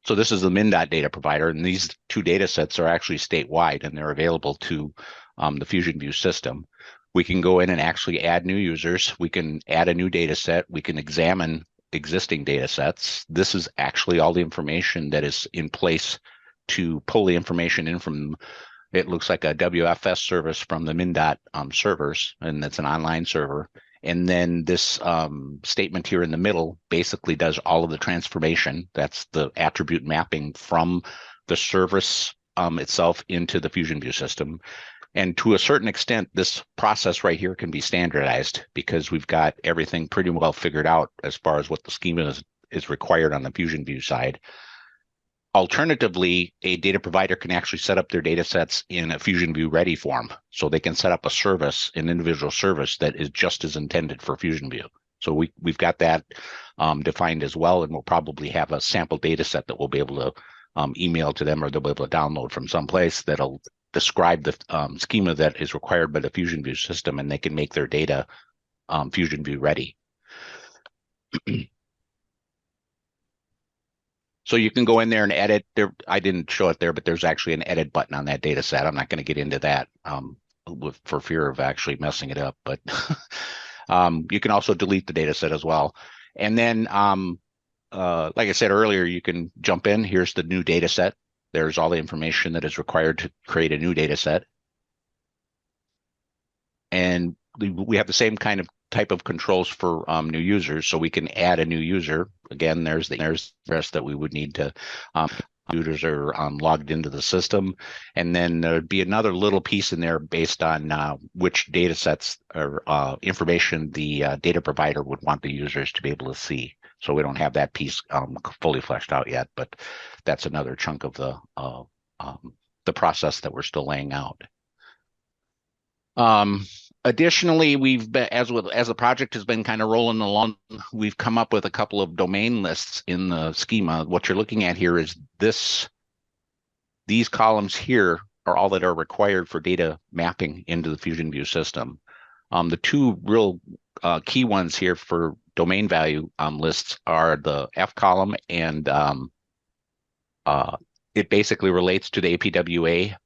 so this is the MnDOT data provider, and these 2 data sets are actually statewide, and they're available to the FuzionView system. We can go in and actually add new users. We can add a new data set. We can examine existing data sets. This is actually all the information that is in place to pull the information in from, it looks like a WFS service from the MnDOT servers, and that's an online server. And then this statement here in the middle basically does all of the transformation. That's the attribute mapping from the service itself into the FuzionView system. And to a certain extent, this process right here can be standardized because we've got everything pretty well figured out as far as what the schema is required on the FuzionView side. Alternatively, a data provider can actually set up their data sets in a FuzionView ready form. So they can set up a service, an individual service that is just as intended for FuzionView. So we've got that defined as well, and we'll probably have a sample data set that we'll be able to email to them, or they'll be able to download from someplace that'll describe the schema that is required by the FuzionView system, and they can make their data FuzionView ready. So you can go in there and edit. I didn't show it there, but there's actually an edit button on that data set. I'm not going to get into that for fear of actually messing it up, but you can also delete the data set as well. And then, like I said earlier, you can jump in. Here's the new data set. There's all the information that is required to create a new data set. And we have the same kind of type of controls for new users, so we can add a new user. Again, there's the rest that we would need to users are logged into the system. And then there'd be another little piece in there based on which data sets or information the data provider would want the users to be able to see. So we don't have that piece fully fleshed out yet, but that's another chunk of the process that we're still laying out. Additionally, we've been, as the project has been kind of rolling along, we've come up with a couple of domain lists in the schema. What you're looking at here is these columns here are all that are required for data mapping into the FuzionView system. The two real key ones here for domain value lists are the F column, and it basically relates to the APWA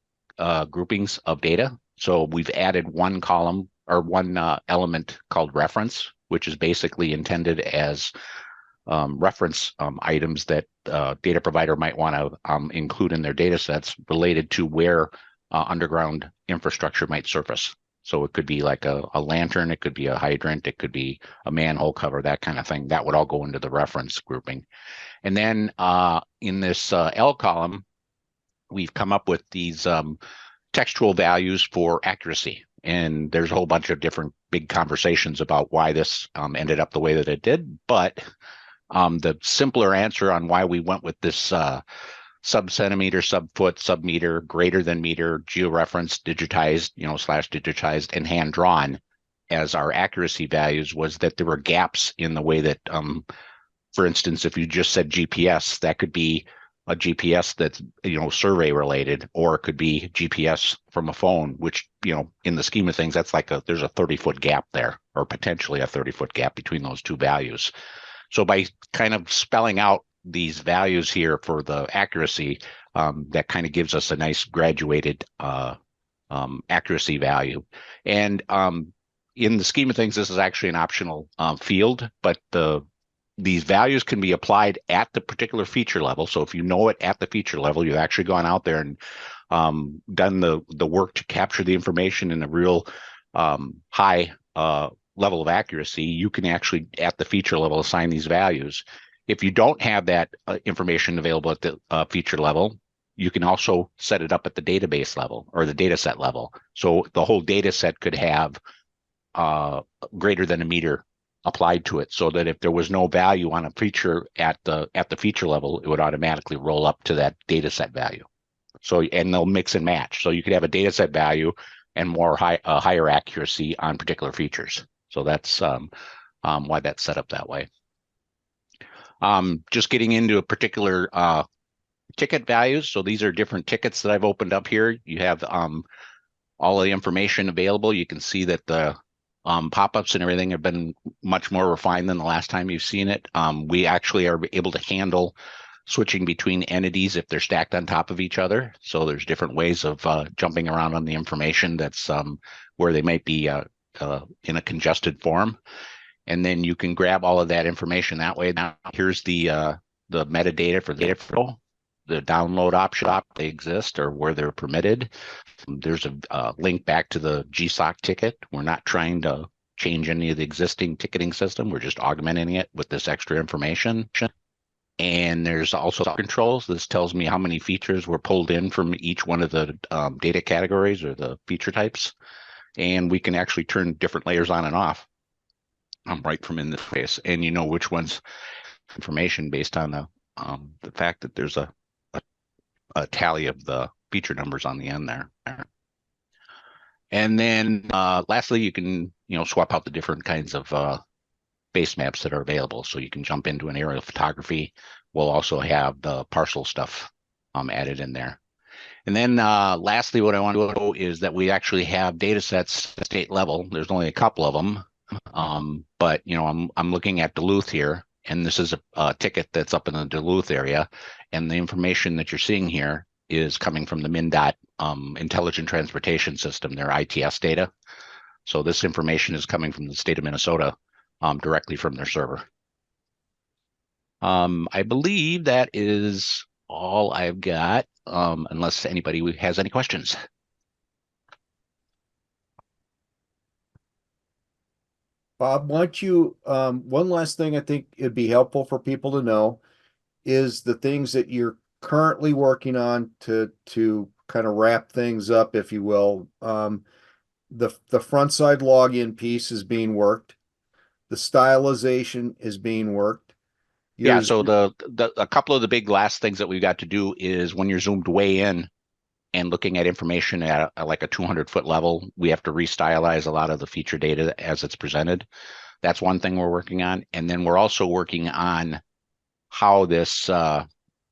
groupings of data. So we've added one column or one element called reference, which is basically intended as reference items that data provider might want to include in their data sets related to where underground infrastructure might surface. So it could be like a lantern, it could be a hydrant, it could be a manhole cover, that kind of thing. That would all go into the reference grouping. And then in this L column, we've come up with these textual values for accuracy. And there's a whole bunch of different big conversations about why this ended up the way that it did. But the simpler answer on why we went with this sub-centimeter, sub-foot, sub-meter, greater than meter, georeferenced, digitized, / digitized, and hand-drawn as our accuracy values was that there were gaps in the way that, for instance, if you just said GPS, that could be a GPS that's, survey related, or it could be GPS from a phone, which, in the scheme of things, that's like there's a 30-foot gap there, or potentially a 30-foot gap between those two values. So by kind of spelling out these values here for the accuracy, that kind of gives us a nice graduated accuracy value. And in the scheme of things, this is actually an optional field, but these values can be applied at the particular feature level. So if you know it at the feature level, you've actually gone out there and done the work to capture the information in a real high level of accuracy, you can actually, at the feature level, assign these values. If you don't have that information available at the feature level, you can also set it up at the database level or the data set level. So the whole data set could have greater than a meter applied to it, so that if there was no value on a feature at the feature level, it would automatically roll up to that data set value. So, and they'll mix and match. So you could have a data set value and higher accuracy on particular features. So that's why that's set up that way. Just getting into a particular ticket values. So these are different tickets that I've opened up here. You have all of the information available. You can see that the pop-ups and everything have been much more refined than the last time you've seen it. We actually are able to handle switching between entities if they're stacked on top of each other. So there's different ways of jumping around on the information that's where they might be in a congested form. And then you can grab all of that information that way. Now here's the metadata for the data flow, the download option they exist or where they're permitted. There's a link back to the GSOC ticket. We're not trying to change any of the existing ticketing system. We're just augmenting it with this extra information. And there's also controls. This tells me how many features were pulled in from each one of the data categories or the feature types. And we can actually turn different layers on and off right from in this space. And you know which one's information based on the fact that there's a tally of the feature numbers on the end there. And then lastly, you can swap out the different kinds of base maps that are available. So you can jump into an aerial photography. We'll also have the parcel stuff added in there. And then lastly, what I want to go is that we actually have data sets at state level. There's only a couple of them, but I'm looking at Duluth here, and this is a ticket that's up in the Duluth area, and the information that you're seeing here is coming from the MnDOT Intelligent Transportation System, their ITS data. So this information is coming from the state of Minnesota directly from their server. I believe that is all I've got, unless anybody has any questions. Bob, why don't you, one last thing I think it'd be helpful for people to know is the things that you're currently working on to kind of wrap things up, if you will. The front side login piece is being worked. The stylization is being worked. Yeah, Yours- so a couple of the big last things that we've got to do is when you're zoomed way in and looking at information at like a 200-foot level, we have to restylize a lot of the feature data as it's presented. That's one thing we're working on. And then we're also working on how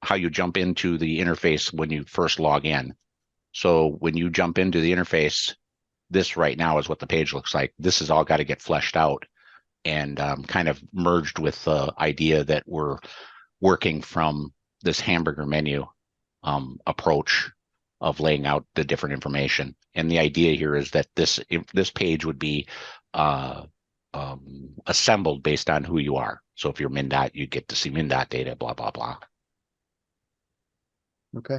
how you jump into the interface when you first log in. So when you jump into the interface, this right now is what the page looks like. This has all got to get fleshed out and kind of merged with the idea that we're working from this hamburger menu approach of laying out the different information. And the idea here is that this page would be assembled based on who you are. So if you're MnDOT, you get to see MnDOT data, blah, blah, blah. Okay.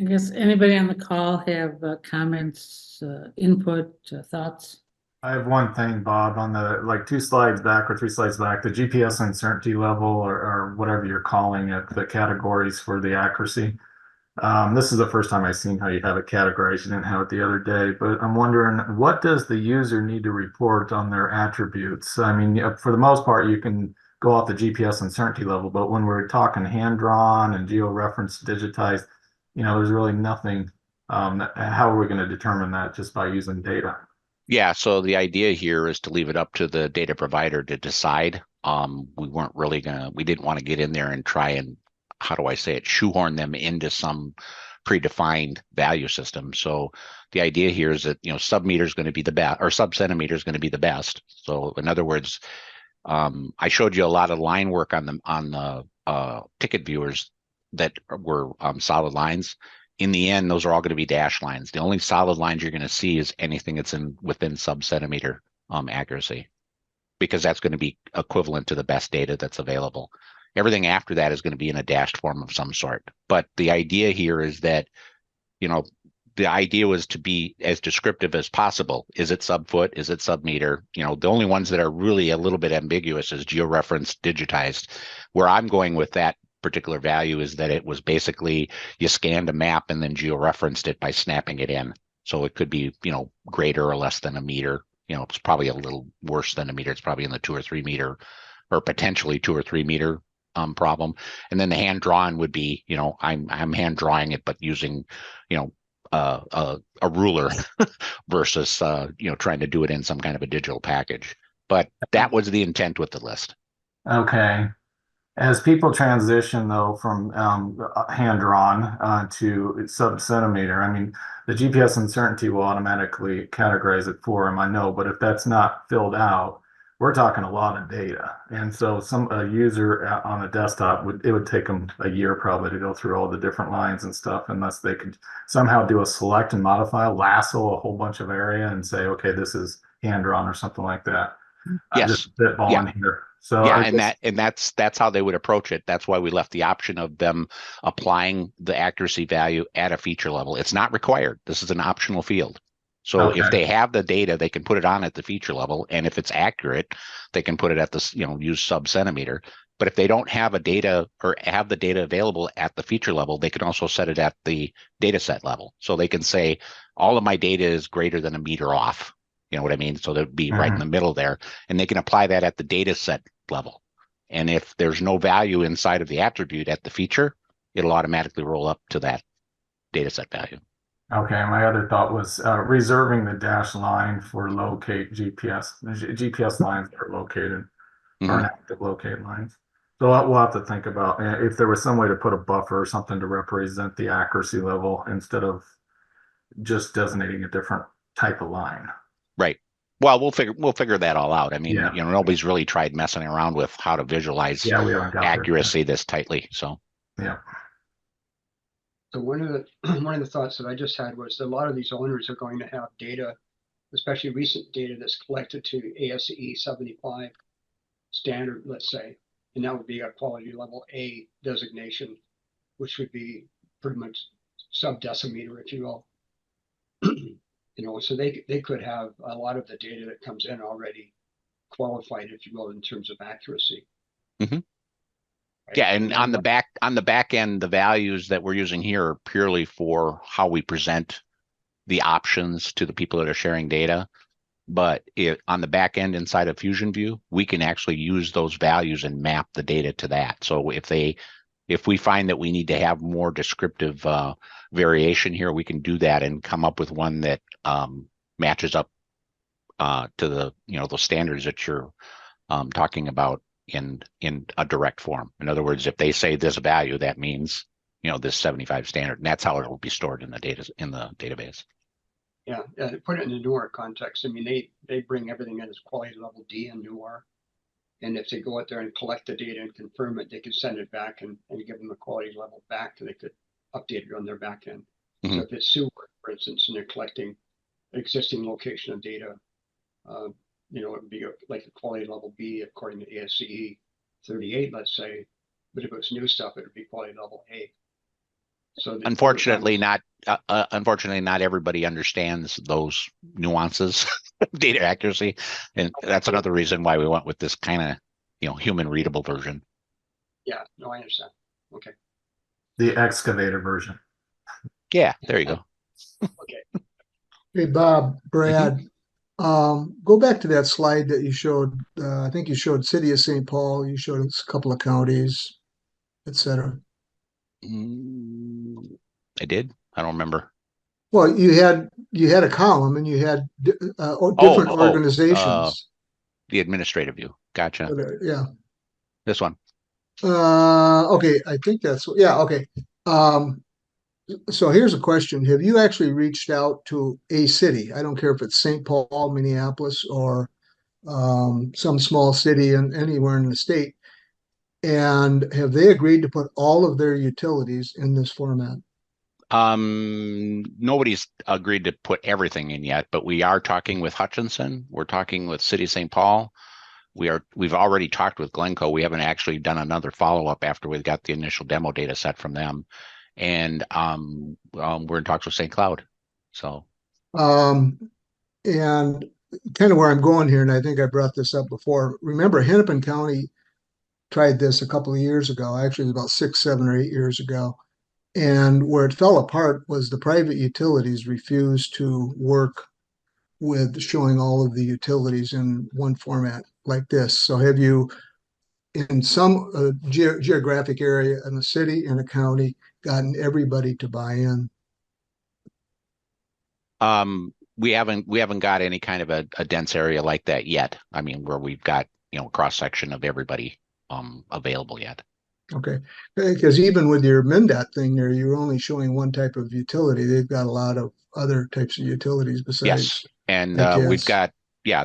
I guess anybody on the call have comments, input, thoughts? I have one thing, Bob, on the like 2 slides back or 3 slides back, the GPS uncertainty level or whatever you're calling it, the categories for the accuracy. This is the first time I've seen how you have it categorized. You didn't have it the other day, but I'm wondering, what does the user need to report on their attributes? I mean, for the most part, you can go off the GPS uncertainty level, but when we're talking hand-drawn and geo-referenced digitized, there's really nothing. How are we going to determine that just by using data? Yeah, so the idea here is to leave it up to the data provider to decide. We didn't want to get in there and try and, how do I say it, shoehorn them into some predefined value system. So the idea here is that, sub-meter is going to be the best, or sub-centimeter is going to be the best. So in other words, I showed you a lot of line work on the ticket viewers that were solid lines. In the end, those are all going to be dash lines. The only solid lines you're going to see is anything that's within sub-centimeter accuracy, because that's going to be equivalent to the best data that's available. Everything after that is going to be in a dashed form of some sort. But the idea here is that, the idea was to be as descriptive as possible. Is it sub-foot? Is it sub-meter? The only ones that are really a little bit ambiguous is geo-referenced digitized. Where I'm going with that particular value is that it was basically you scanned a map and then geo-referenced it by snapping it in. So it could be, greater or less than a meter. It's probably a little worse than a meter. It's probably in the 2 or 3 meter, or potentially 2 or 3 meter problem. And then the hand drawn would be, I'm hand drawing it, but using, a ruler versus, trying to do it in some kind of a digital package. But that was the intent with the list. Okay. As people transition, though, from hand-drawn to sub-centimeter, I mean, the GPS uncertainty will automatically categorize it for them, I know, but if that's not filled out, we're talking a lot of data. And so a user on a desktop, it would take them a year probably to go through all the different lines and stuff, unless they could somehow do a select and modify, lasso a whole bunch of area and say, okay, this is hand-drawn or something like that. Yes. Just spitballing here. So yeah, and that's how they would approach it. That's why we left the option of them applying the accuracy value at a feature level. It's not required. This is an optional field. So if they have the data, they can put it on at the feature level, and if it's accurate, they can put it at this, use sub-centimeter. But if they don't have a data or have the data available at the feature level, they can also set it at the data set level. So they can say all of my data is greater than a meter off. You know what I mean? So they'd be right in the middle there, and they can apply that at the data set level. And if there's no value inside of the attribute at the feature, it'll automatically roll up to that data set value. Okay, my other thought was reserving the dash line for locate GPS lines that are located, or inactive locate lines. So we'll have to think about if there was some way to put a buffer or something to represent the accuracy level instead of just designating a different type of line. Right. Well, we'll figure that all out. I mean, Yeah. Nobody's really tried messing around with how to visualize we haven't got accuracy this tightly. So yeah. So one of the thoughts that I just had was that a lot of these owners are going to have data, especially recent data that's collected to ASE 75 standard, let's say, and that would be a quality level A designation, which would be pretty much sub-decimeter, if you will. So they could have a lot of the data that comes in already qualified, if you will, in terms of accuracy. Yeah, and on the back end, the values that we're using here are purely for how we present the options to the people that are sharing data. But on the back end inside of FuzionView, we can actually use those values and map the data to that. So if we find that we need to have more descriptive variation here, we can do that and come up with one that matches up to the those standards that you're talking about in a direct form. In other words, if they say this value, that means this 75 standard, and that's how it will be stored in the database. Yeah, put it in the newer context. I mean, they bring everything in as quality level D and newer. And if they go out there and collect the data and confirm it, they could send it back and give them the quality level back, and they could update it on their back end. So if it's sewer, for instance, and they're collecting existing location of data, it would be like a quality level B according to ASCE 38, let's say. But if it's new stuff, it would be quality level A. So unfortunately, not everybody understands those nuances of data accuracy, and that's another reason why we went with this kind of human readable version. Yeah, no, I understand. Okay. The excavator version. Yeah, there you go. Okay. Hey, Bob, Brad, go back to that slide that you showed. I think you showed City of St. Paul. You showed us a couple of counties, et cetera. I did. I don't remember. Well, you had a column and you had different organizations. The administrative view. Gotcha. Yeah. This one. Okay, I think okay. So here's a question. Have you actually reached out to a city? I don't care if it's St. Paul, Minneapolis, or some small city anywhere in the state. And have they agreed to put all of their utilities in this format? Nobody's agreed to put everything in yet, but we are talking with Hutchinson. We're talking with City of St. Paul. We've already talked with Glencoe. We haven't actually done another follow-up after we got the initial demo data set from them. And we're in talks with St. Cloud. So and kind of where I'm going here, and I think I brought this up before. Remember, Hennepin County tried this a couple of years ago, actually about 6, 7, or 8 years ago. And where it fell apart was the private utilities refused to work with showing all of the utilities in one format like this. So have you, in some geographic area in a city, in a county, gotten everybody to buy in? we haven't got any kind of a dense area like that yet. I mean, where we've got cross section of everybody available yet. Okay, because even with your MnDOT thing there, you're only showing one type of utility. They've got a lot of other types of utilities besides. Yes, and we've got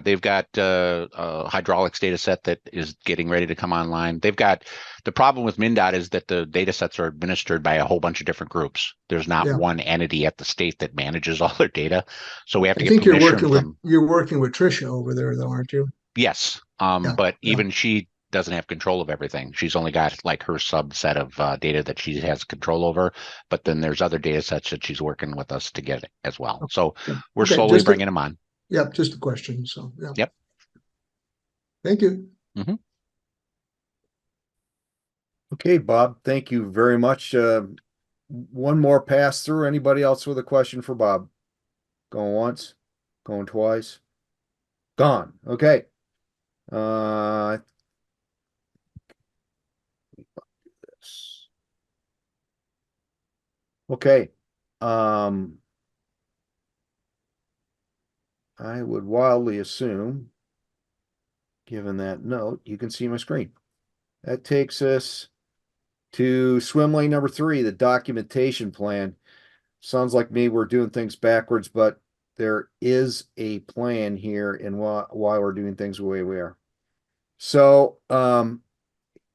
they've got a hydraulics data set that is getting ready to come online. They've got the problem with MnDOT is that the data sets are administered by a whole bunch of different groups. There's not one entity at the state that manages all their data, so we have to get permission from them. You're working with Tricia over there, though, aren't you? Yes, but even she doesn't have control of everything. She's only got like her subset of data that she has control over, but then there's other data sets that she's working with us to get as well. So we're slowly bringing them on. Yep, just a question. So Yep. Thank you. Mm-hmm. Okay, Bob, thank you very much. One more pass through. Anybody else with a question for Bob? Going once, going twice, gone. Okay. Okay. I would wildly assume, given that note, you can see my screen. That takes us to swim lane number 3, the documentation plan. Sounds like maybe we're doing things backwards, but there is a plan here and why we're doing things the way we are. So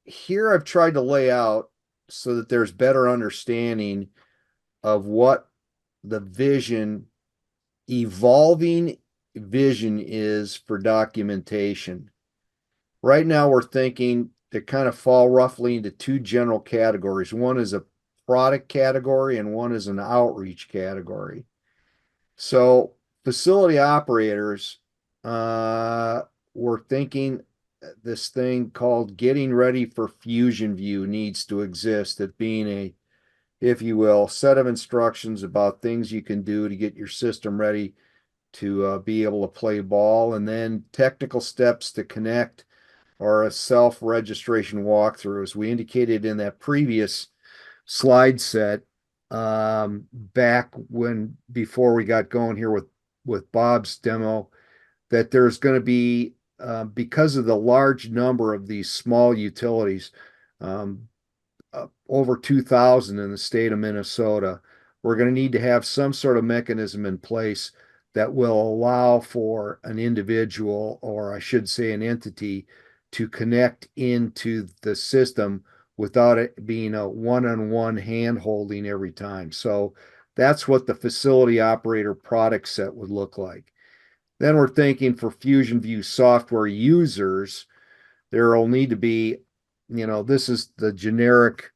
here I've tried to lay out so that there's better understanding of what the evolving vision is for documentation. Right now we're thinking to kind of fall roughly into 2 general categories. One is a product category and one is an outreach category. So facility operators, we're thinking this thing called Getting Ready for FuzionView needs to exist. It being a, if you will, set of instructions about things you can do to get your system ready to be able to play ball, and then technical steps to connect, or a self-registration walkthrough. As we indicated in that previous slide set, back when, before we got going here with Bob's demo, that there's going to be, because of the large number of these small utilities, over 2,000 in the state of Minnesota, we're going to need to have some sort of mechanism in place that will allow for an individual, or I should say an entity, to connect into the system without it being a one-on-one hand holding every time. So that's what the facility operator product set would look like. Then we're thinking for FuzionView software users, there will need to be, this is the generic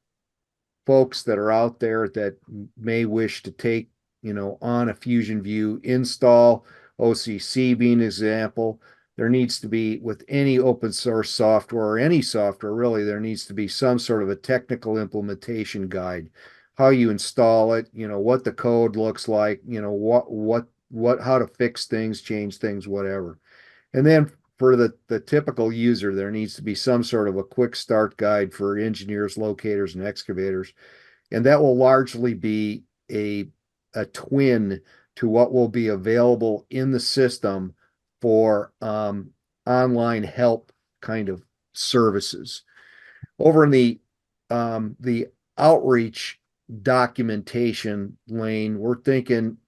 folks that are out there that may wish to take, on a FuzionView install, OCC being an example. There needs to be, with any open source software or any software really, there needs to be some sort of a technical implementation guide, how you install it, what the code looks like, how to fix things, change things, whatever. And then for the typical user, there needs to be some sort of a quick start guide for engineers, locators, and excavators. And that will largely be a twin to what will be available in the system for online help kind of services. Over in the outreach documentation lane, we're thinking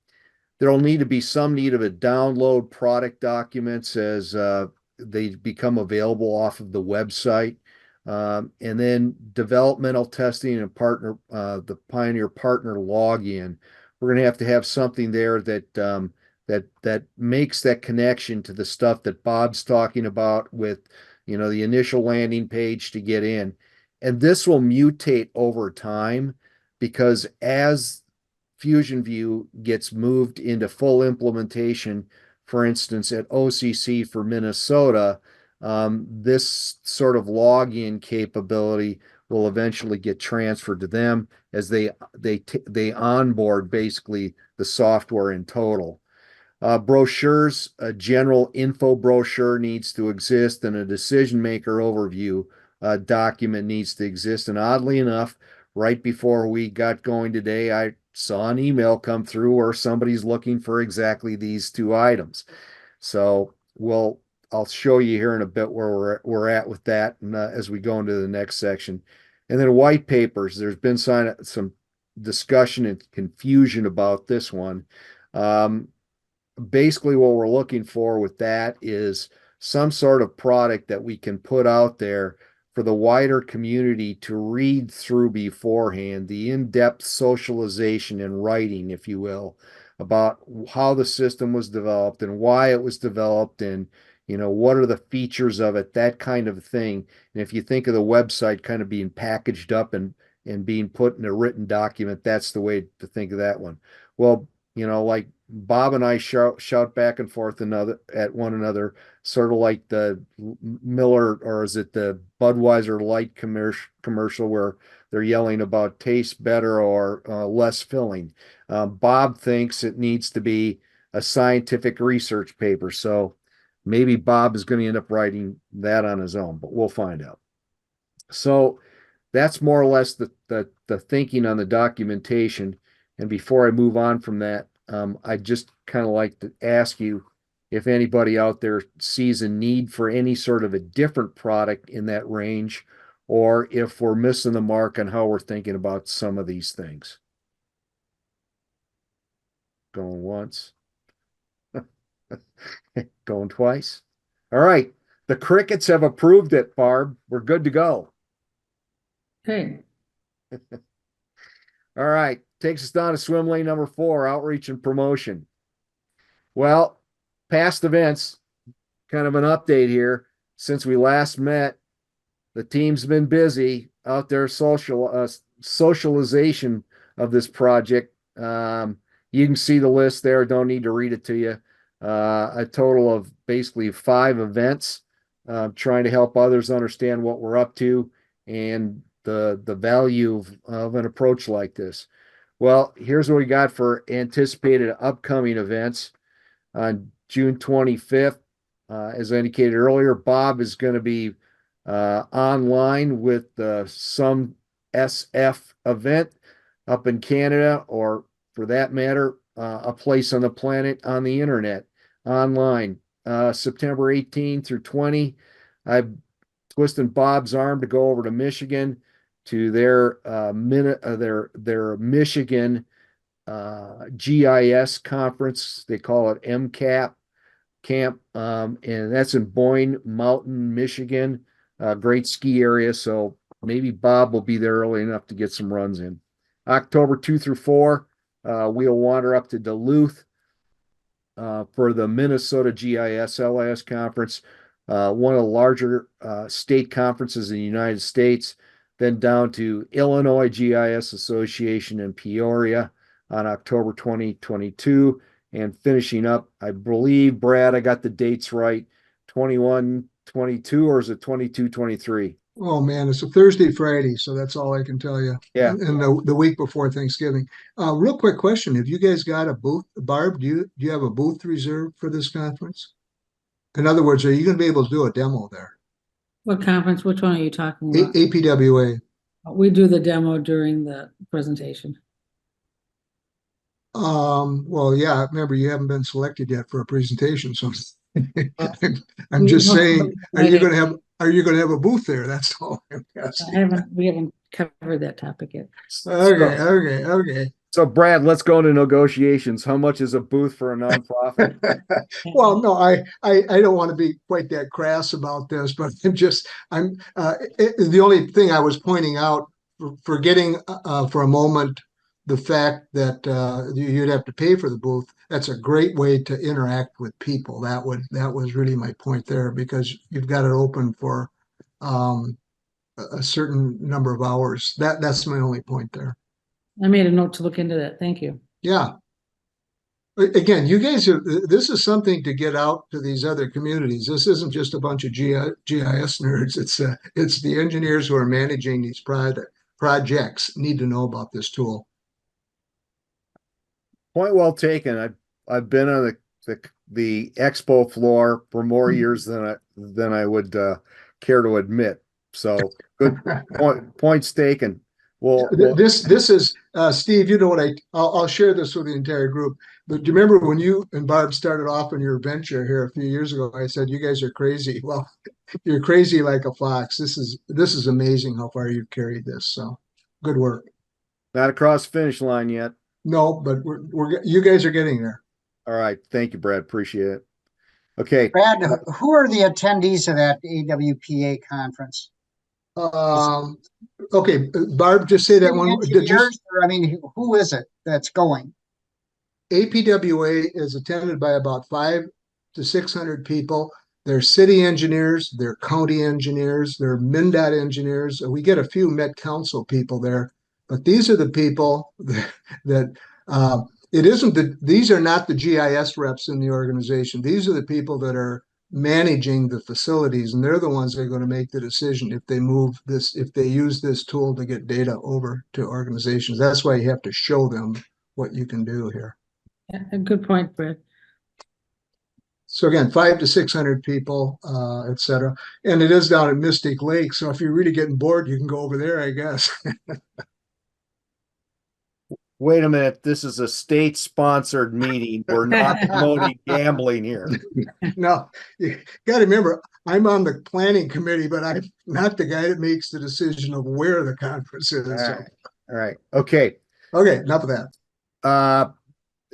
there'll need to be some need of a download product documents as they become available off of the website. And then developmental testing and the Pioneer partner login. We're going to have something there that that makes that connection to the stuff that Bob's talking about with, the initial landing page to get in. And this will mutate over time, because as FuzionView gets moved into full implementation, for instance, at OCC for Minnesota, this sort of login capability will eventually get transferred to them as they onboard basically the software in total. Brochures, a general info brochure needs to exist, and a decision maker overview document needs to exist. And oddly enough, right before we got going today, I saw an email come through where somebody's looking for exactly these two items. So I'll show you here in a bit where we're at with that, and as we go into the next section. And then white papers, there's been some discussion and confusion about this one. Basically what we're looking for with that is some sort of product that we can put out there for the wider community to read through beforehand, the in-depth socialization and writing, if you will, about how the system was developed and why it was developed, and what are the features of it, that kind of thing. And if you think of the website kind of being packaged up and being put in a written document, that's the way to think of that one. Well, like Bob and I shout back and forth at one another, sort of like the Miller, or is it the Budweiser Light commercial where they're yelling about taste better or less filling. Bob thinks it needs to be a scientific research paper. So maybe Bob is going to end up writing that on his own, but we'll find out. So that's more or less the thinking on the documentation. And before I move on from that, I'd just kind of like to ask you if anybody out there sees a need for any sort of a different product in that range, or if we're missing the mark on how we're thinking about some of these things. Going once. Going twice. All right. The crickets have approved it, Barb. We're good to go. Okay, All right. Takes us down to swim lane number 4, outreach and promotion. Well, past events, kind of an update here. Since we last met, the team's been busy out there socialization of this project. You can see the list there. Don't need to read it to you. A total of basically 5 events trying to help others understand what we're up to and the value of an approach like this. Well, here's what we got for anticipated upcoming events. On June 25th, as I indicated earlier, Bob is going to be online with some SF event up in Canada, or for that matter, a place on the planet on the internet online. September 18 through 20, I'm twisting Bob's arm to go over to Michigan to their Michigan GIS conference. They call it MCAP camp, and that's in Boyne Mountain, Michigan. Great ski area, so maybe Bob will be there early enough to get some runs in. October 2 through 4, we'll wander up to Duluth for the Minnesota GIS LIS conference, one of the larger state conferences in the United States. Then down to Illinois GIS Association in Peoria on October 2022, and finishing up, I believe, Brad, I got the dates right, 21, 22, or is it 22, 23? Oh man, it's a Thursday, Friday, so that's all I can tell you. Yeah. And the week before Thanksgiving. Real quick question: have you guys got a booth, Barb? Do you have a booth reserved for this conference? In other words, are you going to be able to do a demo there? What conference, which one are you talking about? APWA. We do the demo during the presentation. Well, yeah. Remember, you haven't been selected yet for a presentation, so I'm just saying, are you going to have a booth there? That's all I'm asking. We haven't covered that topic yet. Okay. So Brad, let's go into negotiations. How much is a booth for a nonprofit? Well, no, I don't want to be quite that crass about this, but the only thing I was pointing out, forgetting for a moment the fact that you'd have to pay for the booth. That's a great way to interact with people. That was really my point there, because you've got it open for a certain number of hours. That's my only point there. I made a note to look into that. Thank you. Yeah. Again, you guys this is something to get out to these other communities. This isn't just a bunch of GIS nerds. It's the engineers who are managing these projects need to know about this tool. Point well taken. I've been on the expo floor for more years than I would care to admit. So good points taken. Well, this is Steve. You know what? I'll share this with the entire group. But do you remember when you and Barb started off in your venture here a few years ago? I said you guys are crazy. Well, you're crazy like a fox. This is amazing how far you've carried this. So good work. Not across the finish line yet. No, but you guys are getting there. All right. Thank you, Brad. Appreciate it. Okay. Brad, who are the attendees of that AWPA conference? Okay, Barb, just say that one. Engineers, or, I mean, who is it that's going? APWA is attended by about 500 to 600 people. They're city engineers, they're county engineers, they're MnDOT engineers. We get a few Met Council people there, but these are the people that it isn't that these are not the GIS reps in the organization. These are the people that are managing the facilities, and they're the ones that are going to make the decision if they use this tool to get data over to organizations. That's why you have to show them what you can do here. Yeah, good point, Brad. So again, 500 to 600 people, et cetera. And it is down at Mystic Lake. So if you're really getting bored, you can go over there, I guess. Wait a minute. This is a state-sponsored meeting. We're not promoting gambling here. No, you got to remember, I'm on the planning committee, but I'm not the guy that makes the decision of where the conference is. All right. Okay. Okay, enough of that.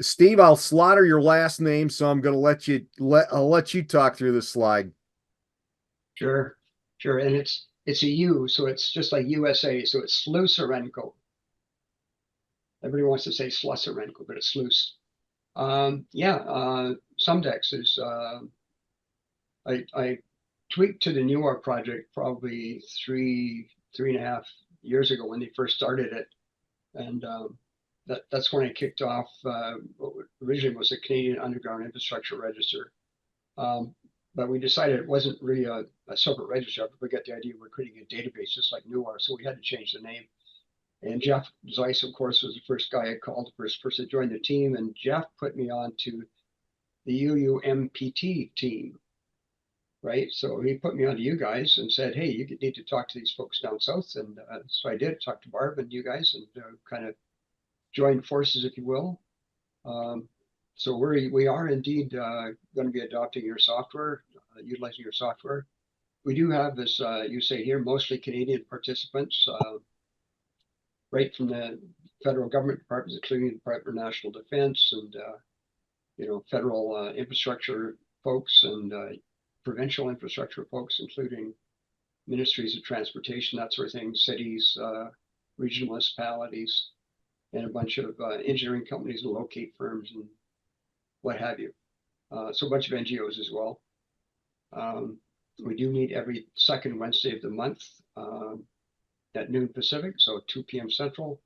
Steve, I'll slaughter your last name, so I'm going to I'll let you talk through this slide. Sure. And it's a U, so it's just like USA. So it's Slusarenko. Everybody wants to say Slusarenko, but it's Slus. Sumdex is, I tweaked to the newer project probably three and a half years ago when they first started it. And that's when I kicked off what originally was the Canadian Underground Infrastructure Register. But we decided it wasn't really a separate register. We got the idea we're creating a database just like Newark, so we had to change the name. And Jeff Zeiss, of course, was the first guy I called, the first person to join the team. And Jeff put me on to the UUMPT team, right? So he put me on to you guys and said, hey, you need to talk to these folks down south. And so I did talk to Barb and you guys and kind of joined forces, if you will. So we are indeed going to be adopting your software, utilizing your software. We do have, as you say here, mostly Canadian participants, right from the federal government departments, including the Department of National Defense and federal infrastructure folks and provincial infrastructure folks, including ministries of transportation, that sort of thing, cities, regional municipalities, and a bunch of engineering companies and locate firms and what have you. So a bunch of NGOs as well. We do meet every second Wednesday of the month at noon Pacific, so 2 p.m. Central.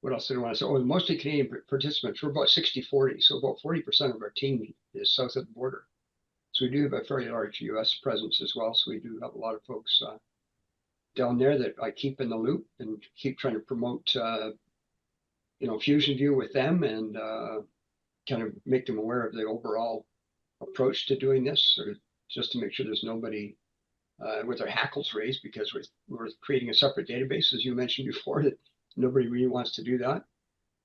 What else did I want to say? Oh, mostly Canadian participants. We're about 60-40, so about 40% of our team is south of the border. So we do have a very large U.S. presence as well. So we do have a lot of folks down there that I keep in the loop and keep trying to promote, FuzionView with them and kind of make them aware of the overall approach to doing this, or just to make sure there's nobody with their hackles raised because we're creating a separate database, as you mentioned before, that nobody really wants to do that.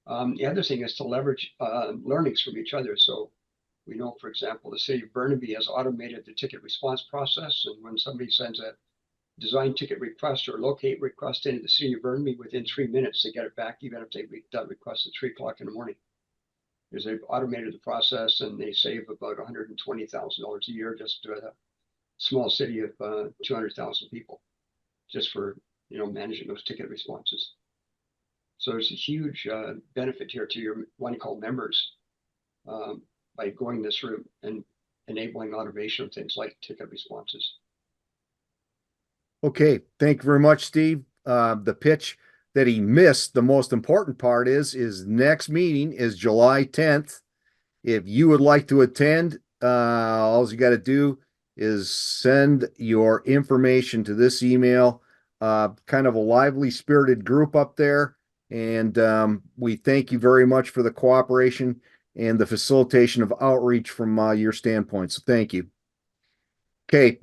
The other thing is to leverage learnings from each other. So we know, for example, the city of Burnaby has automated the ticket response process. And when somebody sends a design ticket request or locate request into the city of Burnaby, within 3 minutes, they get it back, even if they make that request at 3 o'clock in the morning. Because they've automated the process and they save about $120,000 a year just to a small city of 200,000 people, just for managing those ticket responses. So there's a huge benefit here to your one called members by going this route and enabling automation of things like ticket responses. Okay, thank you very much, Steve. The pitch that he missed, the most important part is next meeting is July 10th. If you would like to attend, all you got to do is send your information to this email. Kind of a lively spirited group up there. And we thank you very much for the cooperation and the facilitation of outreach from your standpoint. So thank you. Okay,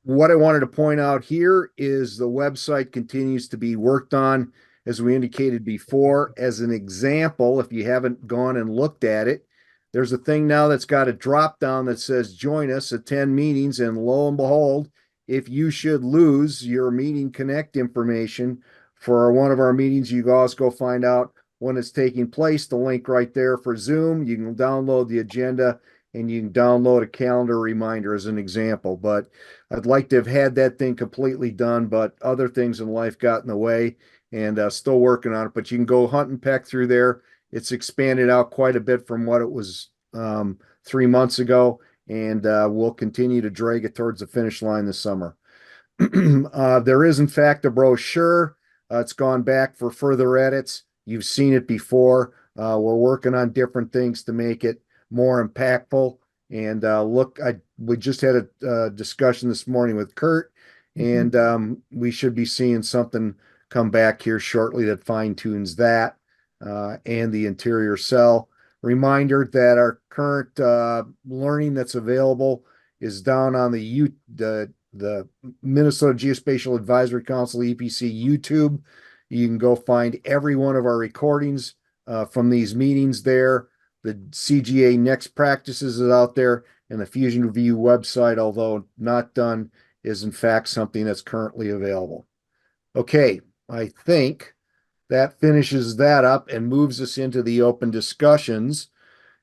what I wanted to point out here is the website continues to be worked on, as we indicated before. As an example, if you haven't gone and looked at it, there's a thing now that's got a drop down that says join us, attend meetings, and lo and behold, if you should lose your meeting connect information for one of our meetings, you guys go find out when it's taking place, the link right there for Zoom. You can download the agenda and you can download a calendar reminder as an example. But I'd like to have had that thing completely done, but other things in life got in the way, and still working on it. But you can go hunt and peck through there. It's expanded out quite a bit from what it was 3 months ago, and we'll continue to drag it towards the finish line this summer. There is, in fact, a brochure. It's gone back for further edits. You've seen it before. We're working on different things to make it more impactful. And we just had a discussion this morning with Kurt, and we should be seeing something come back here shortly that fine tunes that and the interior cell. Reminder that our current learning that's available is down on the Minnesota Geospatial Advisory Council, EPC YouTube. You can go find every one of our recordings from these meetings there. The CGA Next Practices is out there, and the FuzionView website, although not done, is in fact something that's currently available. Okay, I think that finishes that up and moves us into the open discussions,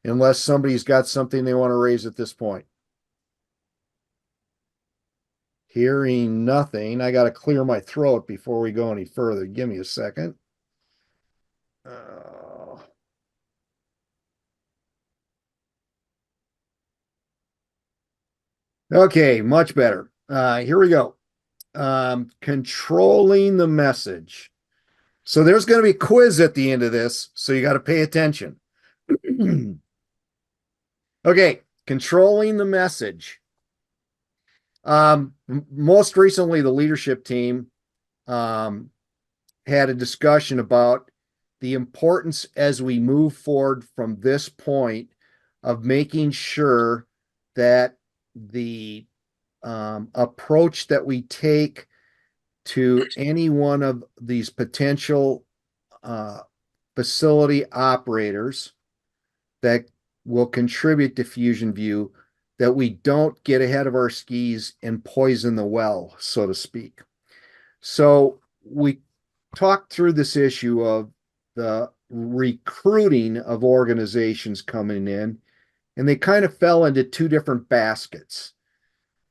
unless somebody's got something they want to raise at this point. Hearing nothing, I got to clear my throat before we go any further. Give me a second. Okay, much better. Here we go. Controlling the message. So there's going to be a quiz at the end of this, so you got to pay attention. Okay, controlling the message. Most recently, the leadership team had a discussion about the importance as we move forward from this point of making sure that the approach that we take to any one of these potential facility operators that will contribute to FuzionView, that we don't get ahead of our skis and poison the well, so to speak. So we talked through this issue of the recruiting of organizations coming in, and they kind of fell into two different baskets.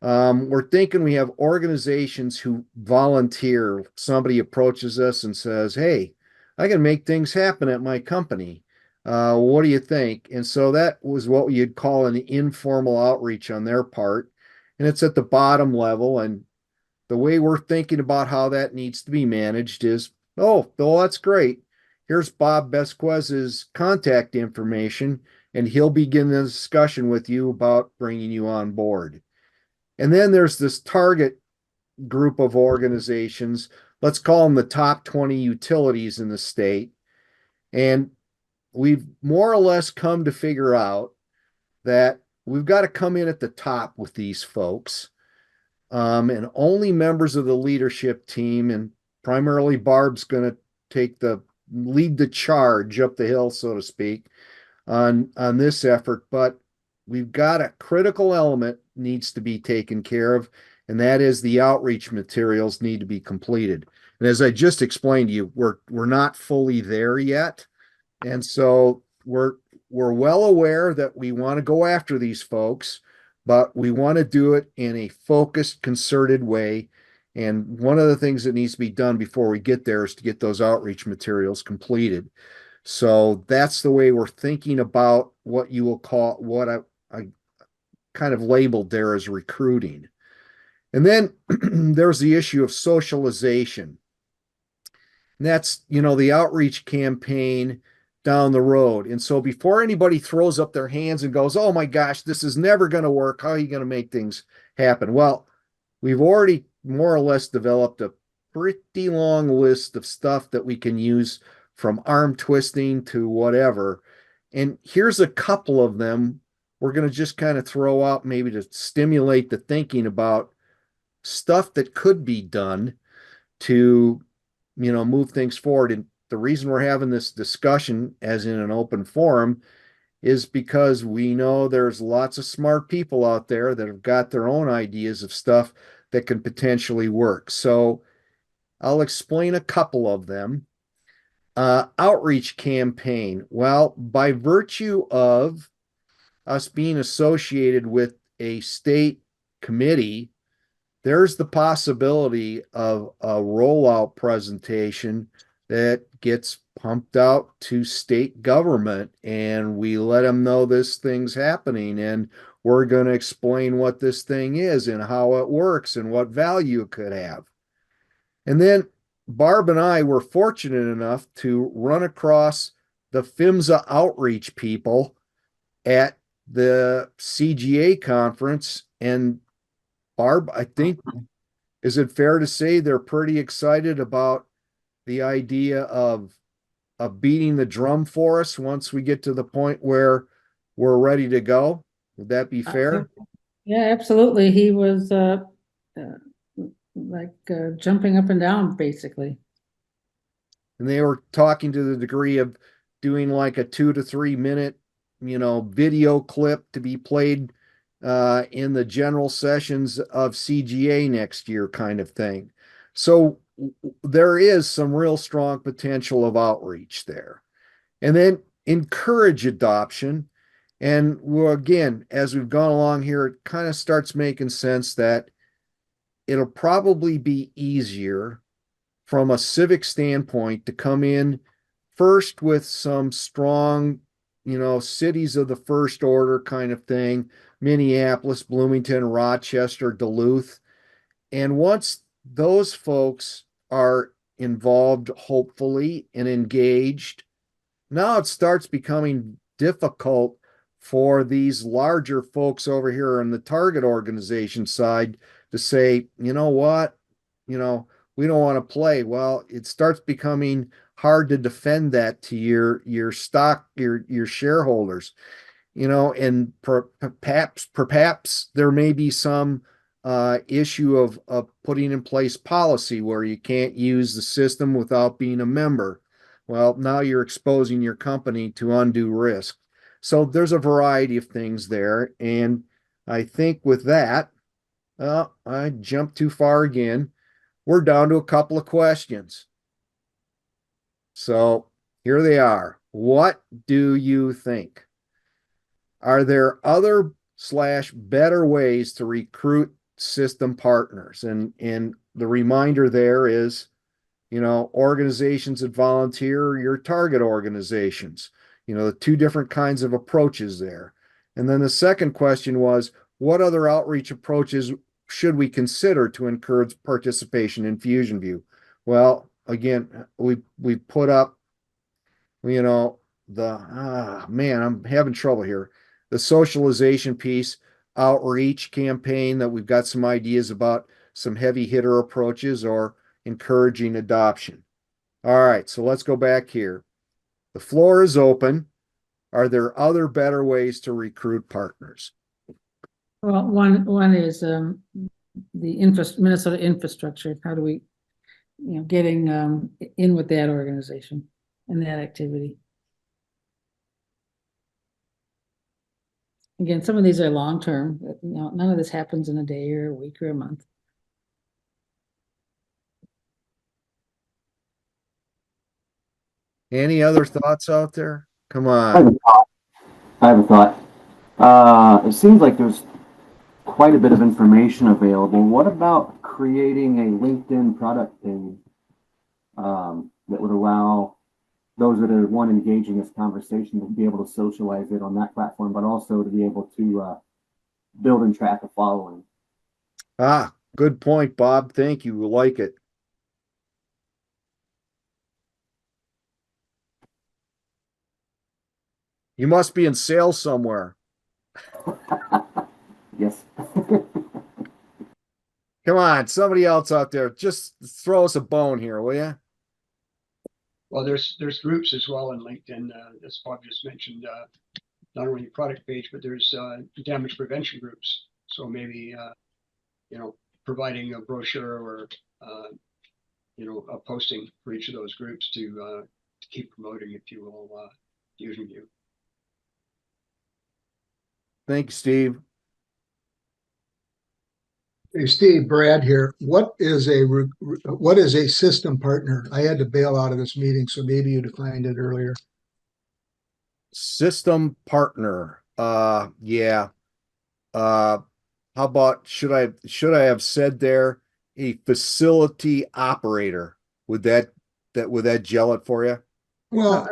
We're thinking we have organizations who volunteer. Somebody approaches us and says, "Hey, I can make things happen at my company. What do you think?" And so that was what you'd call an informal outreach on their part. And it's at the bottom level. And the way we're thinking about how that needs to be managed is, oh, well, that's great. Here's Bob Besquez's contact information, and he'll begin the discussion with you about bringing you on board. And then there's this target group of organizations. Let's call them the top 20 utilities in the state. And we've more or less come to figure out that we've got to come in at the top with these folks. And only members of the leadership team, and primarily Barb's going to lead the charge up the hill, so to speak, on this effort. But we've got a critical element needs to be taken care of, and that is the outreach materials need to be completed. And as I just explained to you, we're not fully there yet. And so we're well aware that we want to go after these folks, but we want to do it in a focused, concerted way. And one of the things that needs to be done before we get there is to get those outreach materials completed. So that's the way we're thinking about what you will call, what I kind of labeled there as recruiting. And then there's the issue of socialization. And that's, the outreach campaign down the road. And so before anybody throws up their hands and goes, "Oh my gosh, this is never going to work. How are you going to make things happen?" Well, we've already more or less developed a pretty long list of stuff that we can use, from arm twisting to whatever. And here's a couple of them we're going to just kind of throw out, maybe to stimulate the thinking about stuff that could be done to, move things forward. And the reason we're having this discussion as in an open forum is because we know there's lots of smart people out there that have got their own ideas of stuff that can potentially work. So I'll explain a couple of them. Outreach campaign. Well, by virtue of us being associated with a state committee, there's the possibility of a rollout presentation that gets pumped out to state government, and we let them know this thing's happening, and we're going to explain what this thing is and how it works and what value it could have. And then Barb and I were fortunate enough to run across the PHMSA outreach people at the CGA conference. And Barb, I think, is it fair to say they're pretty excited about the idea of beating the drum for us once we get to the point where we're ready to go? Would that be fair? Yeah, absolutely. He was jumping up and down, basically. And they were talking to the degree of doing like a 2 to 3 minute, video clip to be played in the general sessions of CGA next year, kind of thing. So there is some real strong potential of outreach there. And then encourage adoption. And again, as we've gone along here, it kind of starts making sense that it'll probably be easier from a civic standpoint to come in first with some strong, cities of the first order kind of thing: Minneapolis, Bloomington, Rochester, Duluth. And once those folks are involved, hopefully, and engaged, now it starts becoming difficult for these larger folks over here on the target organization side to say, you know what, you know, we don't want to play. Well, it starts becoming hard to defend that to your stock, your shareholders, you know, and perhaps there may be some issue of putting in place policy where you can't use the system without being a member. Well, now you're exposing your company to undue risk. So there's a variety of things there. And I think with that, I jumped too far again. We're down to a couple of questions. So here they are. What do you think? Are there other / better ways to recruit system partners? And the reminder there is, you know, organizations that volunteer, your target organizations, you know, the two different kinds of approaches there. And then the second question was, what other outreach approaches should we consider to encourage participation in FuzionView? Well, again, we put up, you know, man, I'm having trouble here. The socialization piece, outreach campaign that we've got some ideas about, some heavy hitter approaches or encouraging adoption. All right, so let's go back here. The floor is open. Are there other better ways to recruit partners? Well, one is Minnesota infrastructure. How do we, you know, getting in with that organization and that activity? Again, some of these are long-term, you know, none of this happens in a day or a week or a month. Any other thoughts out there? Come I have on. a thought. I have a thought. It seems like there's quite a bit of information available. What about creating a LinkedIn product page that would allow those that are engaging this conversation to be able to socialize it on that platform, but also to be able to build and track a following? Good point, Bob. Thank you. We like it. You must be in sales somewhere. Yes. Come on, somebody else out there, just throw us a bone here, will you? Well, there's groups as well in LinkedIn, as Bob just mentioned, not only product page, but there's damage prevention groups. So maybe, you know, providing a brochure or, you know, a posting for each of those groups to keep promoting, if you will, FuzionView. Thanks, Steve. Hey, Steve, Brad here. What is a system partner? I had to bail out of this meeting, so maybe you defined it earlier. System partner. Yeah. How about should I have said there a facility operator? Would that gel it for you? Well,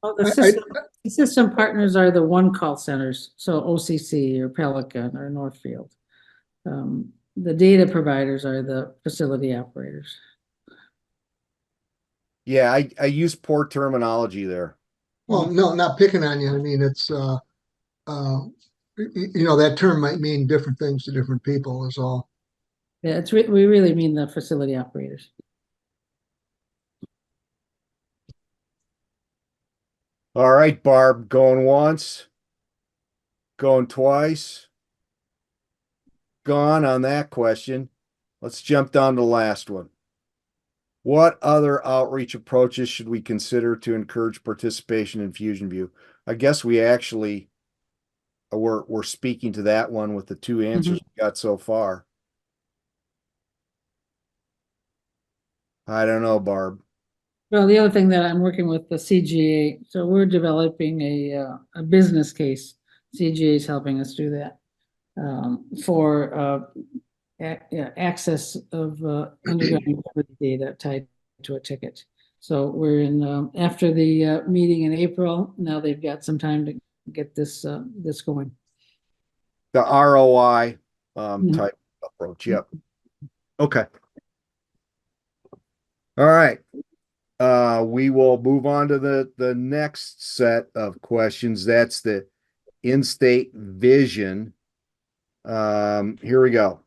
Well, the system partners are the one call centers, so OCC or Pelican or Northfield. The data providers are the facility operators. Yeah, I use poor terminology there. well, no, not picking on you. I mean, it's you know, that term might mean different things to different people is all. Yeah, we really mean the facility operators. All right, Barb, going once, going twice, gone on that question. Let's jump down to the last one. What other outreach approaches should we consider to encourage participation in FuzionView? I guess we actually we're speaking to that one with the two answers we got so far. I don't know, Barb. Well, the other thing that I'm working with the CGA, so we're developing a business case. CGA is helping us do that for access of underground utility data tied to a ticket. So we're in after the meeting in April. Now they've got some time to get this going. The ROI type approach. Yep. Okay. All right. We will move on to the next set of questions. That's the in-state vision. Here we go.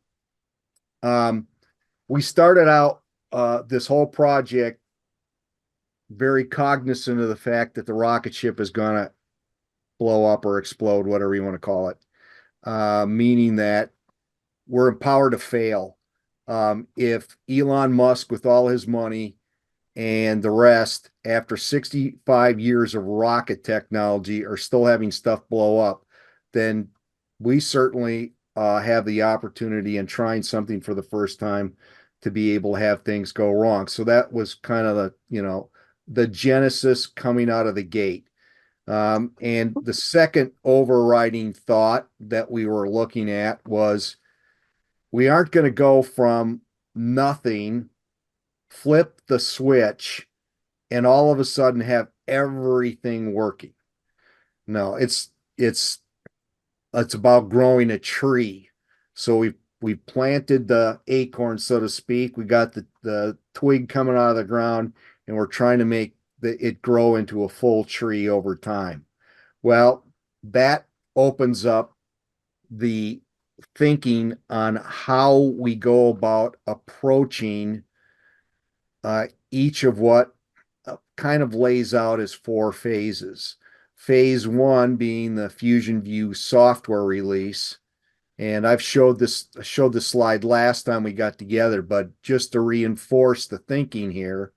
We started out this whole project very cognizant of the fact that the rocket ship is going to blow up or explode, whatever you want to call it, meaning that we're empowered to fail. If Elon Musk, with all his money and the rest, after 65 years of rocket technology, are still having stuff blow up, then we certainly have the opportunity in trying something for the first time to be able to have things go wrong. So that was kind of the genesis coming out of the gate. And the second overriding thought that we were looking at was we aren't going to go from nothing, flip the switch, and all of a sudden have everything working. No, it's about growing a tree. So we planted the acorn, so to speak. We got the twig coming out of the ground, and we're trying to make it grow into a full tree over time. Well, that opens up the thinking on how we go about approaching each of what kind of lays out as 4 phases. Phase 1 being the FuzionView software release. And I've showed this slide last time we got together, but just to reinforce the thinking here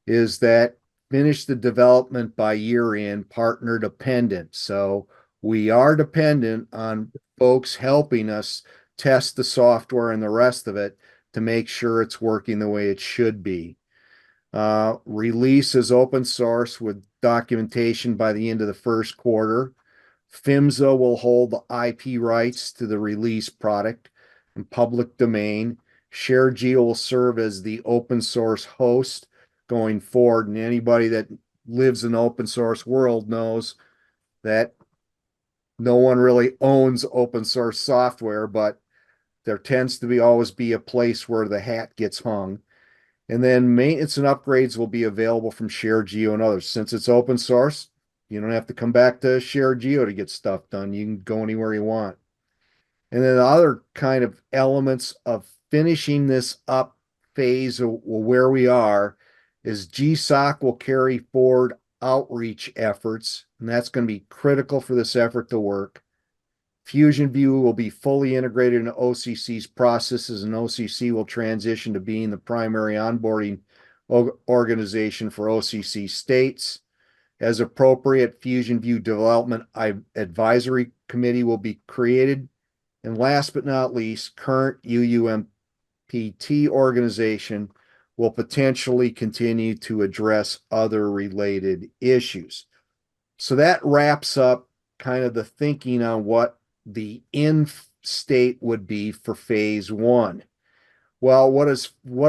is that finish the development by year end, partner dependent. So we are dependent on folks helping us test the software and the rest of it to make sure it's working the way it should be. Release is open source with documentation by the end of the first quarter. PHMSA will hold the IP rights to the release product in public domain. ShareGeo will serve as the open source host going forward. And anybody that lives in the open source world knows that no one really owns open source software, but there tends to always be a place where the hat gets hung. And then maintenance and upgrades will be available from ShareGeo and others. Since it's open source, you don't have to come back to ShareGeo to get stuff done. You can go anywhere you want. And then the other kind of elements of finishing this up phase of where we are is GSOC will carry forward outreach efforts, and that's going to be critical for this effort to work. FuzionView will be fully integrated into OCC's processes, and OCC will transition to being the primary onboarding organization for OCC states. As appropriate, FuzionView Development Advisory Committee will be created. And last but not least, current UUMPT organization will potentially continue to address other related issues. So that wraps up kind of the thinking on what the end state would be for phase 1. Well, what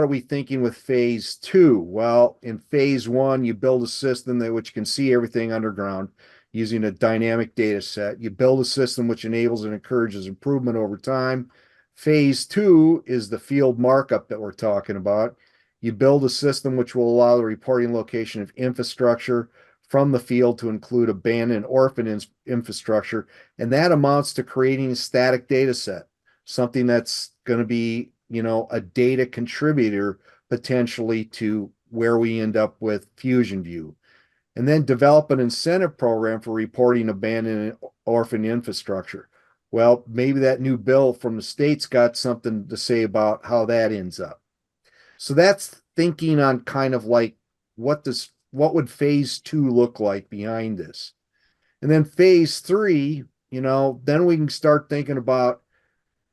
are we thinking with phase 2? Well, in phase 1, you build a system which can see everything underground using a dynamic data set. You build a system which enables and encourages improvement over time. Phase 2 is the field markup that we're talking about. You build a system which will allow the reporting location of infrastructure from the field to include abandoned orphan infrastructure. And that amounts to creating a static data set, something that's going to be, a data contributor potentially to where we end up with FuzionView. And then develop an incentive program for reporting abandoned orphan infrastructure. Well, maybe that new bill from the state's got something to say about how that ends up. So that's thinking on kind of like what would phase 2 look like behind this? And then phase 3, then we can start thinking about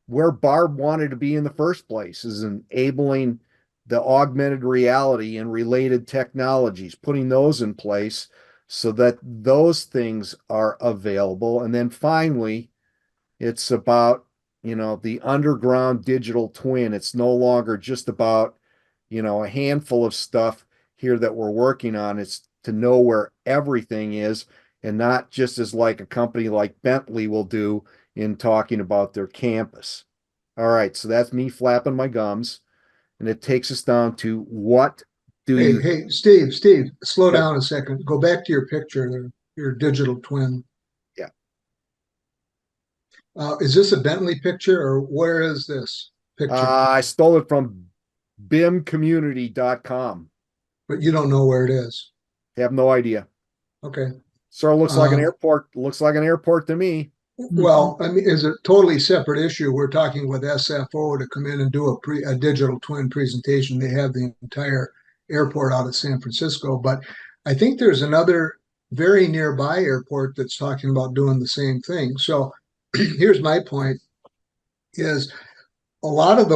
where Barb wanted to be in the first place, is enabling the augmented reality and related technologies, putting those in place so that those things are available. And then finally, it's about, the underground digital twin. It's no longer just about, a handful of stuff here that we're working on. It's to know where everything is, and not just as like a company like Bentley will do in talking about their campus. All right, so that's me flapping my gums, and it takes us down to what do you? Hey, Steve, slow Yeah. down a second. Go back to your picture there, your digital twin. Yeah. Is this a Bentley picture or where is this picture? I stole it from bimcommunity.com. But you don't know where it is. Have no idea. Okay. So it looks like an Um, airport. Looks like an airport to me. Well, I mean, is a totally separate issue. We're talking with SFO to come in and do a digital twin presentation. They have the entire airport out of San Francisco, but I think there's another very nearby airport that's talking about doing the same thing. So here's my point: is a lot of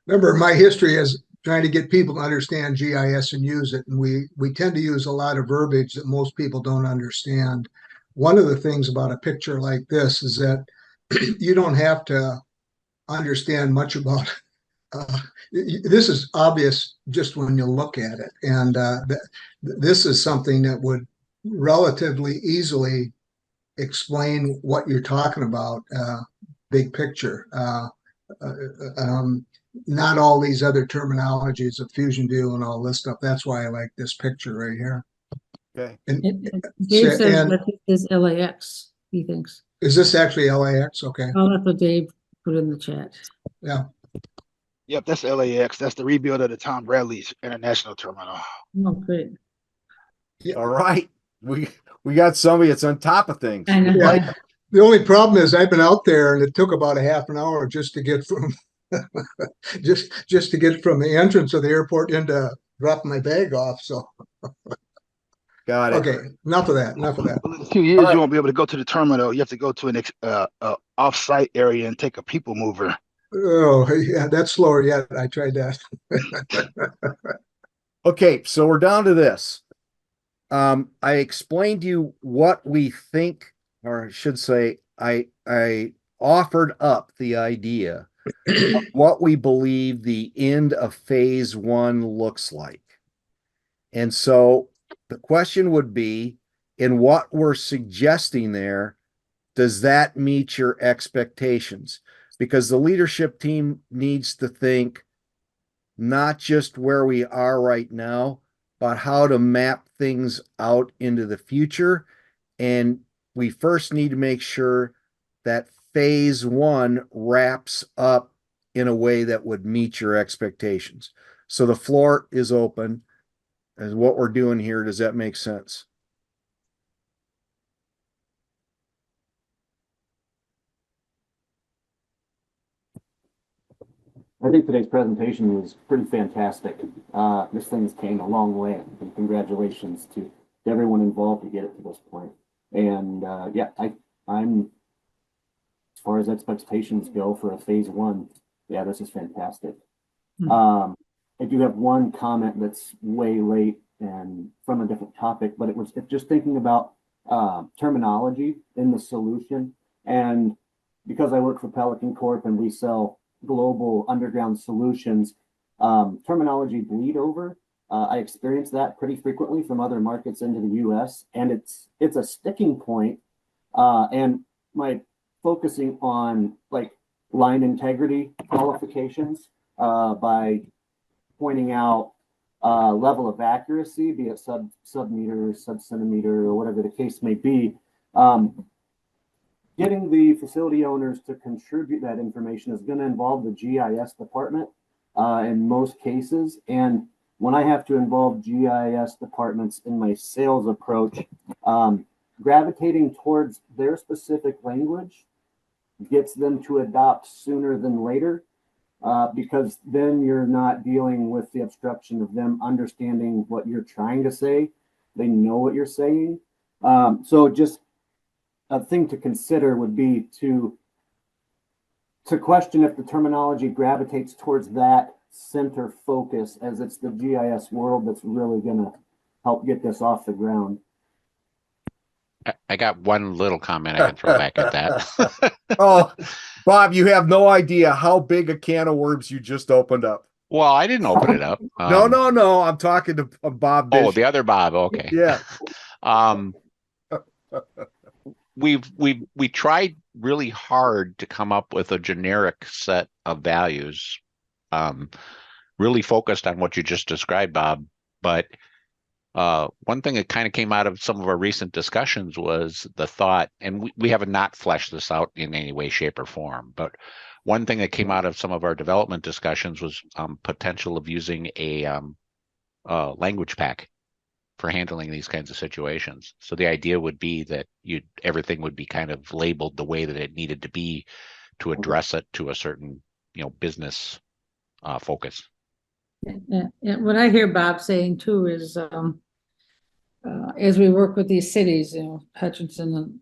remember, my history is trying to get people to understand GIS and use it, and we tend to use a lot of verbiage that most people don't understand. One of the things about a picture like this is that you don't have to understand much about. This is obvious just when you look at it, and this is something that would relatively easily explain what you're talking about. Big picture. Not all these other terminologies of FuzionView and all this stuff. That's why I like this picture right here. Okay. And Dave so- says and- that this is LAX, he thinks. is this actually LAX? Okay. Oh, that's what Dave put in the chat. Yeah. Yep, that's LAX. That's the rebuild of the Tom Bradley's International Terminal. Oh, great. All right. We got somebody that's on top of things. I know. Yeah. The only problem is I've been out there and it took about a half an hour just to get from just to get from the entrance of the airport into dropping my bag off. So Got it. okay, enough of that. Enough of that. Well, in a few years, All right. you won't be able to go to the terminal. You have to go to an off-site area and take a people mover. Oh yeah, that's slower yet. I tried that. Okay, so we're down to this. I explained to you what we think, or I should say, I offered up the idea of what we believe the end of phase one looks like. And so the question would be, in what we're suggesting there, does that meet your expectations? Because the leadership team needs to think not just where we are right now, but how to map things out into the future. And we first need to make sure that phase one wraps up in a way that would meet your expectations. So the floor is open as what we're doing here. Does that make sense? I think today's presentation was pretty fantastic. This thing's came a long way, and congratulations to everyone involved to get it to this point. And yeah, I'm as far as expectations go for a phase one, yeah, this is fantastic. I do have one comment that's way late and from a different topic, but it's just thinking about terminology in the solution. And because I work for Pelican Corp and we sell global underground solutions, terminology bleed over. I experience that pretty frequently from other markets into the US, and it's a sticking point. And my focusing on like line integrity qualifications by pointing out level of accuracy, be it sub-meter, sub-centimeter, or whatever the case may be. Getting the facility owners to contribute that information is going to involve the GIS department in most cases. And when I have to involve GIS departments in my sales approach, gravitating towards their specific language gets them to adopt sooner than later, because then you're not dealing with the obstruction of them understanding what you're trying to say. They know what you're saying. So just a thing to consider would be to question if the terminology gravitates towards that center focus, as it's the GIS world that's really going to help get this off the ground. I got one little comment I can throw back at that. Oh, Bob, you have no idea how big a can of worms you just opened up. Well, I didn't open it up. No. I'm talking to Bob. Oh, Bishop. the other Bob. Okay. Yeah. We tried really hard to come up with a generic set of values, really focused on what you just described, Bob. But One thing that kind of came out of some of our recent discussions was the thought, and we have not fleshed this out in any way, shape, or form, but one thing that came out of some of our development discussions was potential of using a language pack for handling these kinds of situations. So the idea would be that everything would be kind of labeled the way that it needed to be to address it to a certain, business focus. Yeah, what I hear Bob saying too is, as we work with these cities, Hutchinson,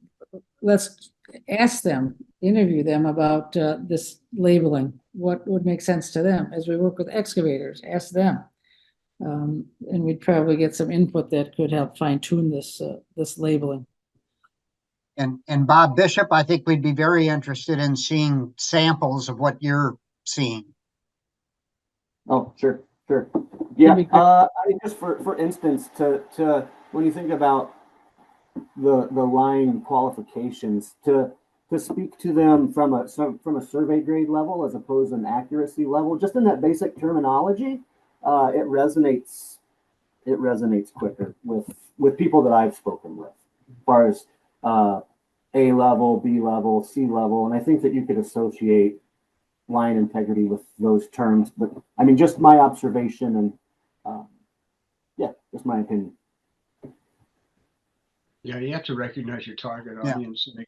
let's ask them, interview them about this labeling. What would make sense to them? As we work with excavators, ask them. And we'd probably get some input that could help fine tune this labeling. And Bob Bishop, I think we'd be very interested in seeing samples of what you're seeing. Oh, sure. Yeah, That'd be great. I mean, just for instance, to when you think about the line qualifications, to speak to them from a survey grade level as opposed to an accuracy level, just in that basic terminology, it resonates quicker with people that I've spoken with, as far as A level, B level, C level, and I think that you could associate line integrity with those terms. But I mean, just my observation and yeah, just my opinion. Yeah, you have to recognize your target Yeah. audience and make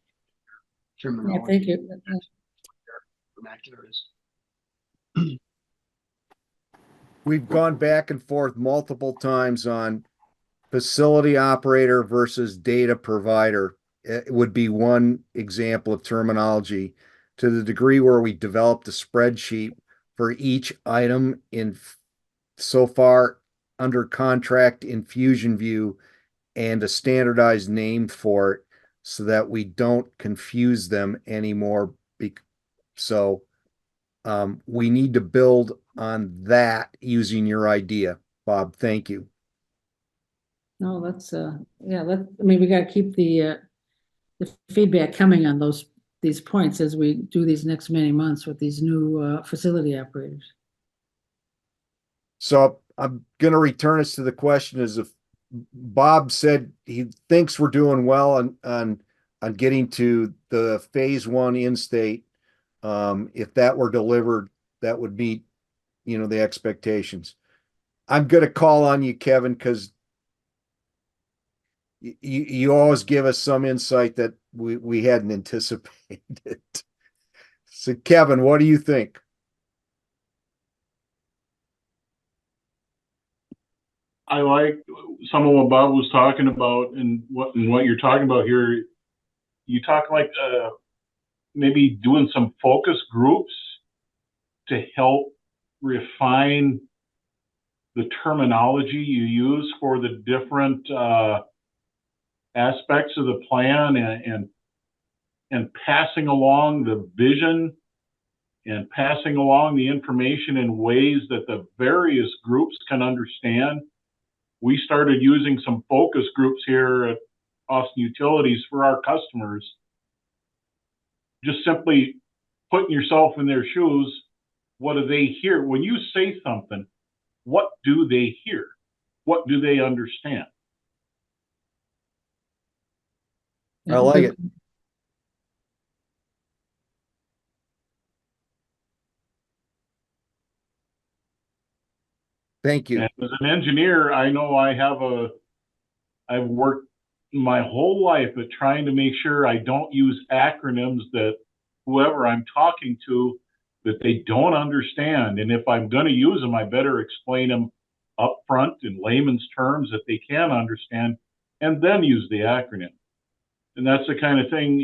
Yeah, terminology thank you. vernacular is. We've gone back and forth multiple times on facility operator versus data provider. It would be one example of terminology, to the degree where we developed a spreadsheet for each item in so far under contract in FuzionView and a standardized name for it so that we don't confuse them anymore. So we need to build on that using your idea, Bob. Thank you. No, that's yeah. I mean, we got to keep the feedback coming on these points as we do these next many months with these new facility operators. So I'm going to return us to the question: is if Bob said he thinks we're doing well on getting to the phase 1 in state. If that were delivered, that would meet, the expectations. I'm going to call on you, Kevin, because you always give us some insight that we hadn't anticipated. So, Kevin, what do you think? I like some of what Bob was talking about, and what you're talking about here. You talk like maybe doing some focus groups to help refine the terminology you use for the different aspects of the plan, and passing along the vision and passing along the information in ways that the various groups can understand. We started using some focus groups here at Austin Utilities for our customers. Just simply putting yourself in their shoes. What do they hear? When you say something, what do they hear? What do they understand? I like it. Thank you. And as an engineer, I know I've worked my whole life at trying to make sure I don't use acronyms that whoever I'm talking to, that they don't understand. And if I'm going to use them, I better explain them up front in layman's terms that they can understand, and then use the acronym. And that's the kind of thing,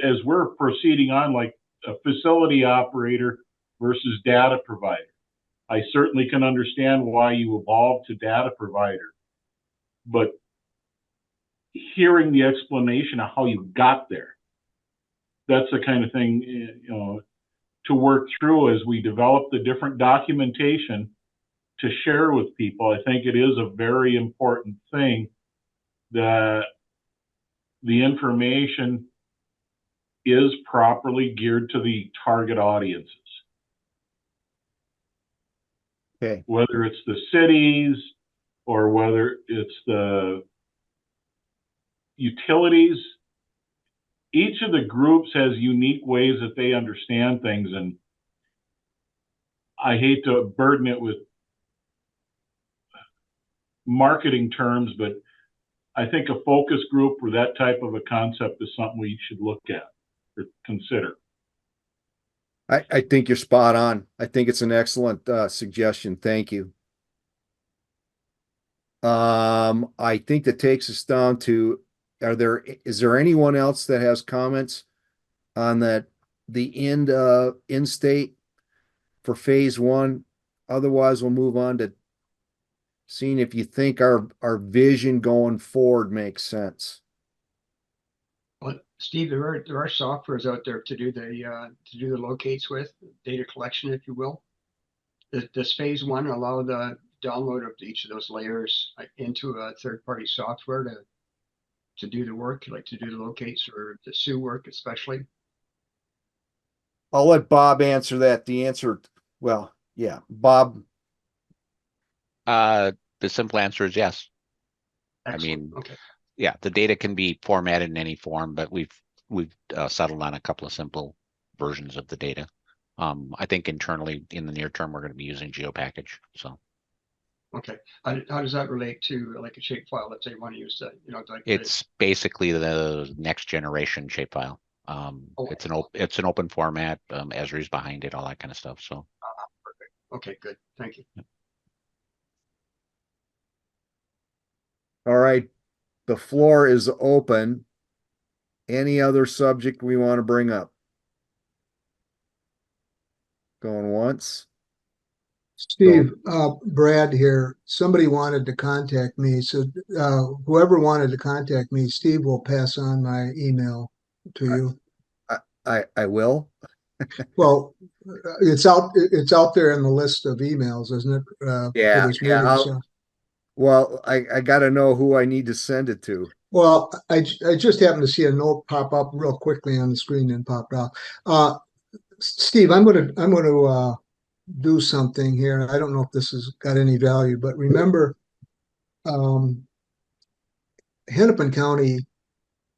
as we're proceeding on, like a facility operator versus data provider. I certainly can understand why you evolved to data provider, but hearing the explanation of how you got there, that's the kind of thing, to work through as we develop the different documentation to share with people. I think it is a very important thing that the information is properly geared to the target audiences. Okay. Whether it's the cities or whether it's the utilities. Each of the groups has unique ways that they understand things, and I hate to burden it with marketing terms, but I think a focus group or that type of a concept is something we should look at or consider. I think you're spot on. I think it's an excellent suggestion. Thank you. I think that takes us down to, is there anyone else that has comments on the end state for phase one? Otherwise, we'll move on to seeing if you think our vision going forward makes sense. Well, Steve, there are softwares out there to do the locates with data collection, if you will. Does phase one allow the download of each of those layers into a third-party software to do the work, like to do the locates or the SUE work, especially? I'll let Bob answer that. Well, yeah, Bob. The simple answer is yes. Excellent. I mean, okay. Yeah, the data can be formatted in any form, but we've settled on a couple of simple versions of the data. I think internally in the near term, we're going to be using GeoPackage. So. Okay. How does that relate to like a shapefile? Let's say you want to use that, It's basically the next generation shapefile. It's an open format, Esri's behind it, all that kind of stuff. So. Perfect. Okay, good. Thank you. All right. The floor is open. Any other subject we want to bring up? Going once. Steve, Brad here. Somebody wanted to contact me. So whoever wanted to contact me, Steve will pass on my email to you. I will. Well, it's out there in the list of emails, isn't it? Yeah, For this meeting, so. Well, I got to know who I need to send it to. Well, I just happened to see a note pop up real quickly on the screen and popped off. Steve, I'm going to do something here. I don't know if this has got any value, but remember, Hennepin County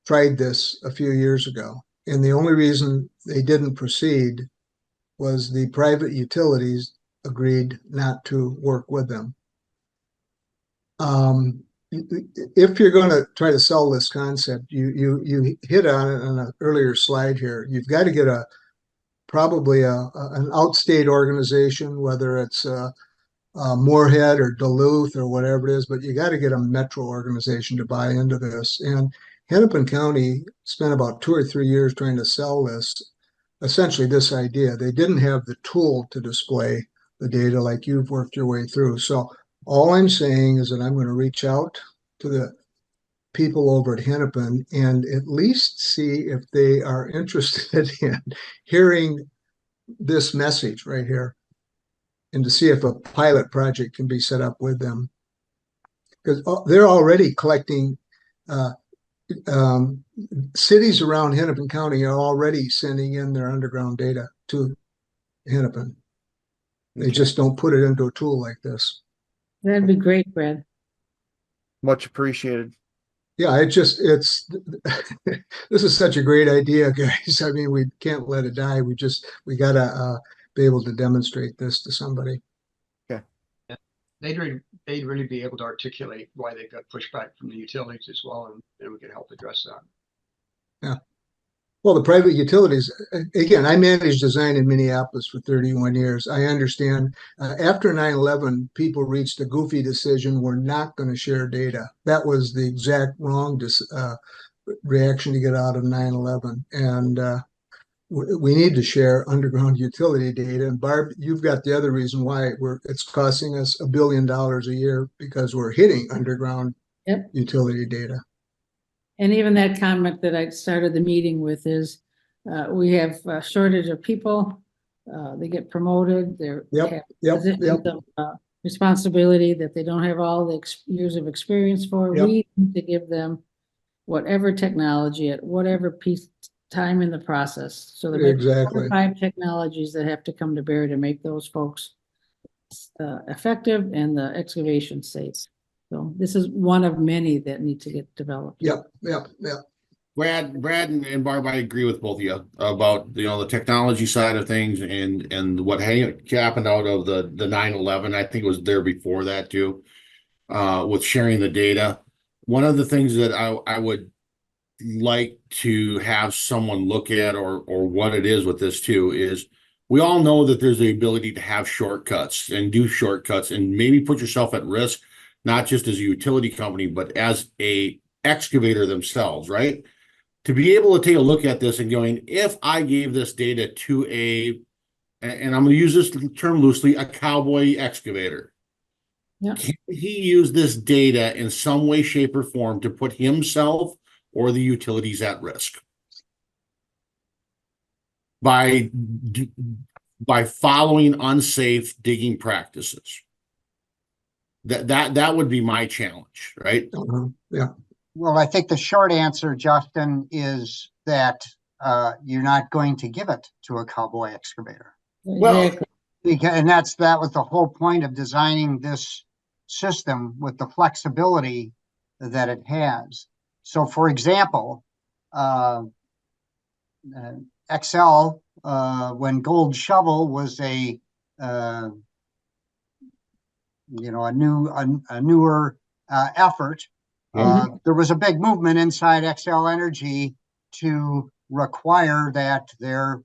tried this a few years ago, and the only reason they didn't proceed was the private utilities agreed not to work with them. If you're going to try to sell this concept, you hit on it on an earlier slide here. You've got to get probably an outstate organization, whether it's Moorhead or Duluth or whatever it is, but you got to get a metro organization to buy into this. And Hennepin County spent about 2 or 3 years trying to sell this, essentially this idea. They didn't have the tool to display the data like you've worked your way through. So all I'm saying is that I'm going to reach out to the people over at Hennepin and at least see if they are interested in hearing this message right here and to see if a pilot project can be set up with them. Because they're already collecting, cities around Hennepin County are already sending in their underground data to Hennepin. They just don't put it into a tool like this. That'd be great, Brad. Much appreciated. Yeah, it's this is such a great idea, guys. I mean, we can't let it die. We gotta be able to demonstrate this to somebody. Okay. Yeah. They'd really be able to articulate why they got pushback from the utilities as well, and we could help address that. Yeah. Well, the private utilities, again, I managed design in Minneapolis for 31 years. I understand after 9/11, people reached a goofy decision. We're not going to share data. That was the exact wrong reaction to get out of 9/11. And we need to share underground utility data. And Barb, you've got the other reason why it's costing us $1 billion a year because we're hitting underground utility data. And even that comment that I started the meeting with is we have a shortage of people. They get promoted. They're positions of responsibility that they don't have all the years of experience for. We need to give them whatever technology at whatever time in the process. So there may be 5 technologies that have to come to bear to make those folks effective and the excavation safe. So this is one of many that need to get developed. Yep. Brad and Barb, I agree with both of you about, the technology side of things and what happened out of the 9/11. I think it was there before that too, with sharing the data. One of the things that I would like to have someone look at, or what it is with this too, is we all know that there's the ability to have shortcuts and do shortcuts and maybe put yourself at risk, not just as a utility company, but as a excavator themselves, right? To be able to take a look at this and going, if I gave this data to and I'm going to use this term loosely, a cowboy excavator. Yeah. Can he use this data in some way, shape, or form to put himself or the utilities at risk by following unsafe digging practices? That would be my challenge, right? Yeah. Well, I think the short answer, Justin, is that you're not going to give it to a cowboy excavator. Well, Exactly. And that was the whole point of designing this system with the flexibility that it has. So, for example, Excel, when Gold Shovel was a newer effort, there was a big movement inside Excel Energy to require that their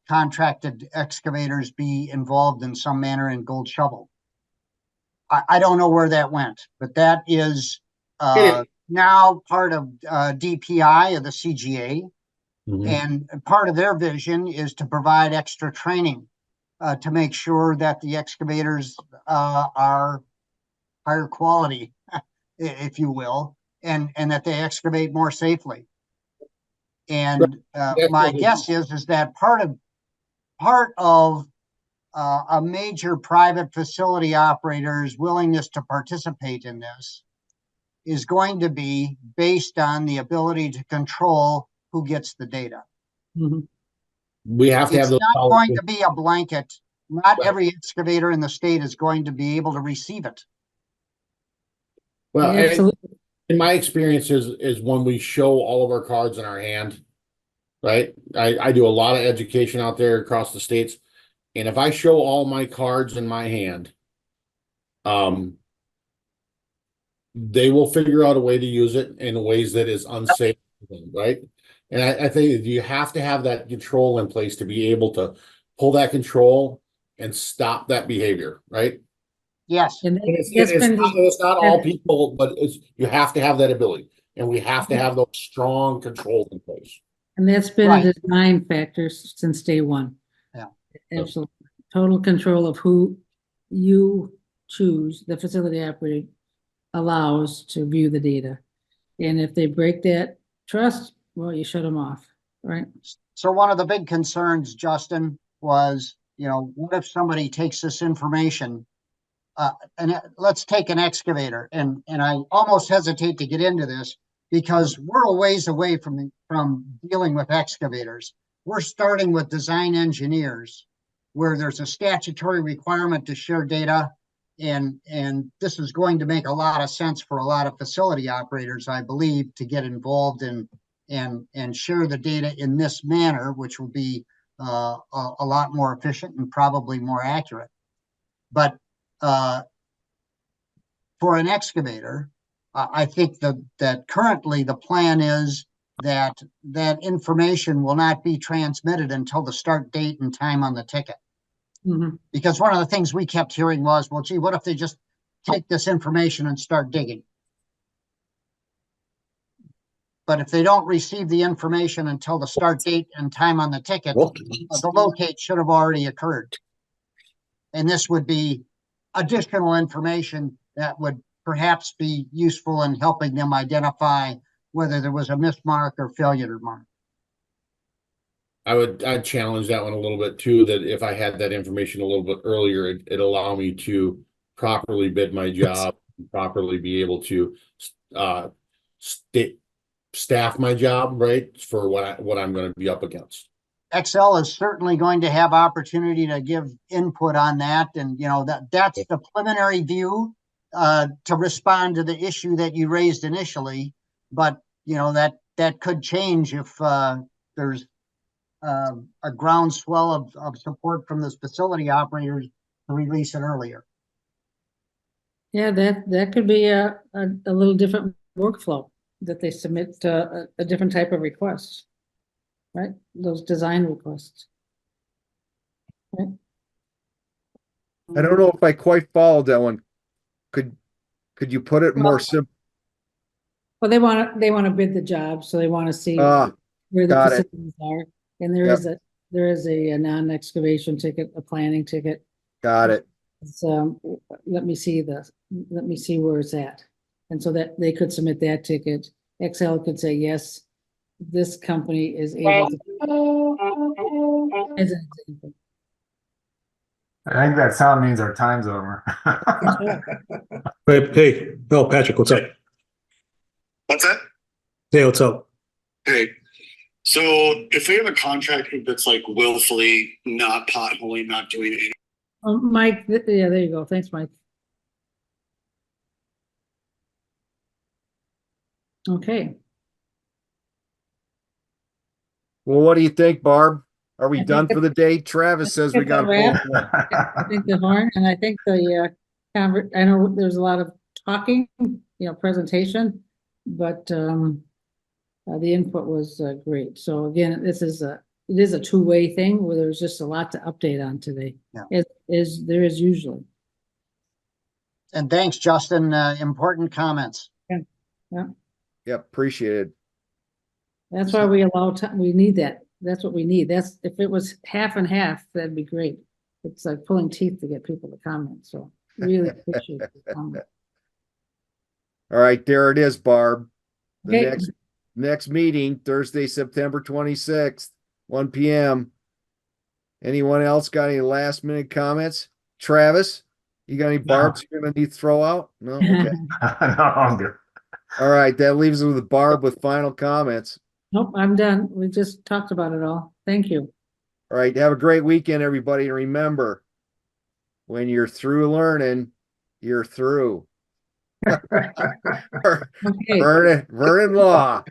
contracted excavators be involved in some manner in Gold Shovel. I don't know where that went, but that is now part of DPI of the CGA. And part of their vision is to provide extra training to make sure that the excavators are higher quality, if you will, and that they excavate more safely. And my guess is that part of a major private facility operator's willingness to participate in this is going to be based on the ability to control who gets the data. We have to have It's those not going to be a blanket. Not every excavator in the state is going to be able to receive it. Well, Absolutely. in my experience is when we show all of our cards in our hand, right? I do a lot of education out there across the states. And if I show all my cards in my hand, they will figure out a way to use it in ways that is unsafe, right? And I think you have to have that control in place to be able to pull that control and stop that behavior, right? Yes. And It's not all people, but you have to have that ability, and we have to have those strong controls in place. And that's been a design factor since day one. Yeah. Absolutely. Total control of who you choose, the facility operator allows to view the data. And if they break that trust, well, you shut them off, right? So one of the big concerns, Justin, was, what if somebody takes this information, and let's take an excavator, and I almost hesitate to get into this because we're a ways away from dealing with excavators. We're starting with design engineers, where there's a statutory requirement to share data, and this is going to make a lot of sense for a lot of facility operators, I believe, to get involved and share the data in this manner, which will be a lot more efficient and probably more accurate. But for an excavator, I think that currently the plan is that information will not be transmitted until the start date and time on the ticket. Because one of the things we kept hearing was, well, gee, what if they just take this information and start digging? But if they don't receive the information until the start date and time on the ticket, the locate should have already occurred. And this would be additional information that would perhaps be useful in helping them identify whether there was a mismark or failure mark. I'd challenge that one a little bit too, that if I had that information a little bit earlier, it'd allow me to properly bid my job, properly be able to staff my job, right, for what I'm going to be up against. Excel is certainly going to have opportunity to give input on that, and that's the preliminary view. to respond to the issue that you raised initially, but that could change if there's a groundswell of support from the facility operators to release it earlier. Yeah, that could be a little different workflow that they submit a different type of request, right? Those design requests. Right? I don't know if I quite followed that one. Could you put it more Well, simple? Well, they want to bid the job, so they want to see Ah, where the got it. facilities are. And there Yep. is a non-excavation ticket, a planning ticket. Got it. It's, let me see where it's at. And so that they could submit that ticket. Excel could say, yes, this company is able to. As an example. I think that sound means our time's over. Hey, Bill, Patrick, what's up? What's that? Hey, what's up? Hey, so if we have a contractor that's like willfully not potholing, not doing any, Mike, yeah, there you go. Thanks, Mike. Okay. Well, what do you think, Barb? Are we I think done for the day? Travis says we it's got a to wrap. pull. I think the horn, and I think I know there's a lot of talking, presentation, but the input was great. So again, it is a two-way thing where there's just a lot to update on today. Yeah. There is usually. And thanks, Justin. Important comments. Yeah. Yep, appreciate it. That's why we allow time. We need that. That's what we need. If it was half and half, that'd be great. It's like pulling teeth to get people to comment. So really appreciate the comment. All right, there it is, Barb. The Okay. next meeting, Thursday, September 26th, 1 p.m. Anyone else got any last minute comments? Travis, you got any Barbs you're gonna need to throw out? No? Okay. No, I'm good. All right, that leaves us with Barb with final comments. Nope, I'm done. We just talked about it all. Thank you. All right, have a great weekend, everybody. And remember, when you're through learning, you're through. Okay. Vernon Law.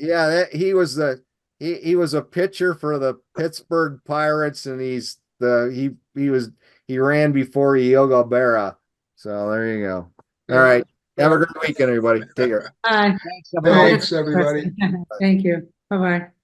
Yeah, he was a pitcher for the Pittsburgh Pirates, and he ran before Yogo Berra. So there you go. All right. Have a great weekend, everybody. Take care. Bye. Thanks, everybody. Thanks, everybody. Thank you. Bye-bye.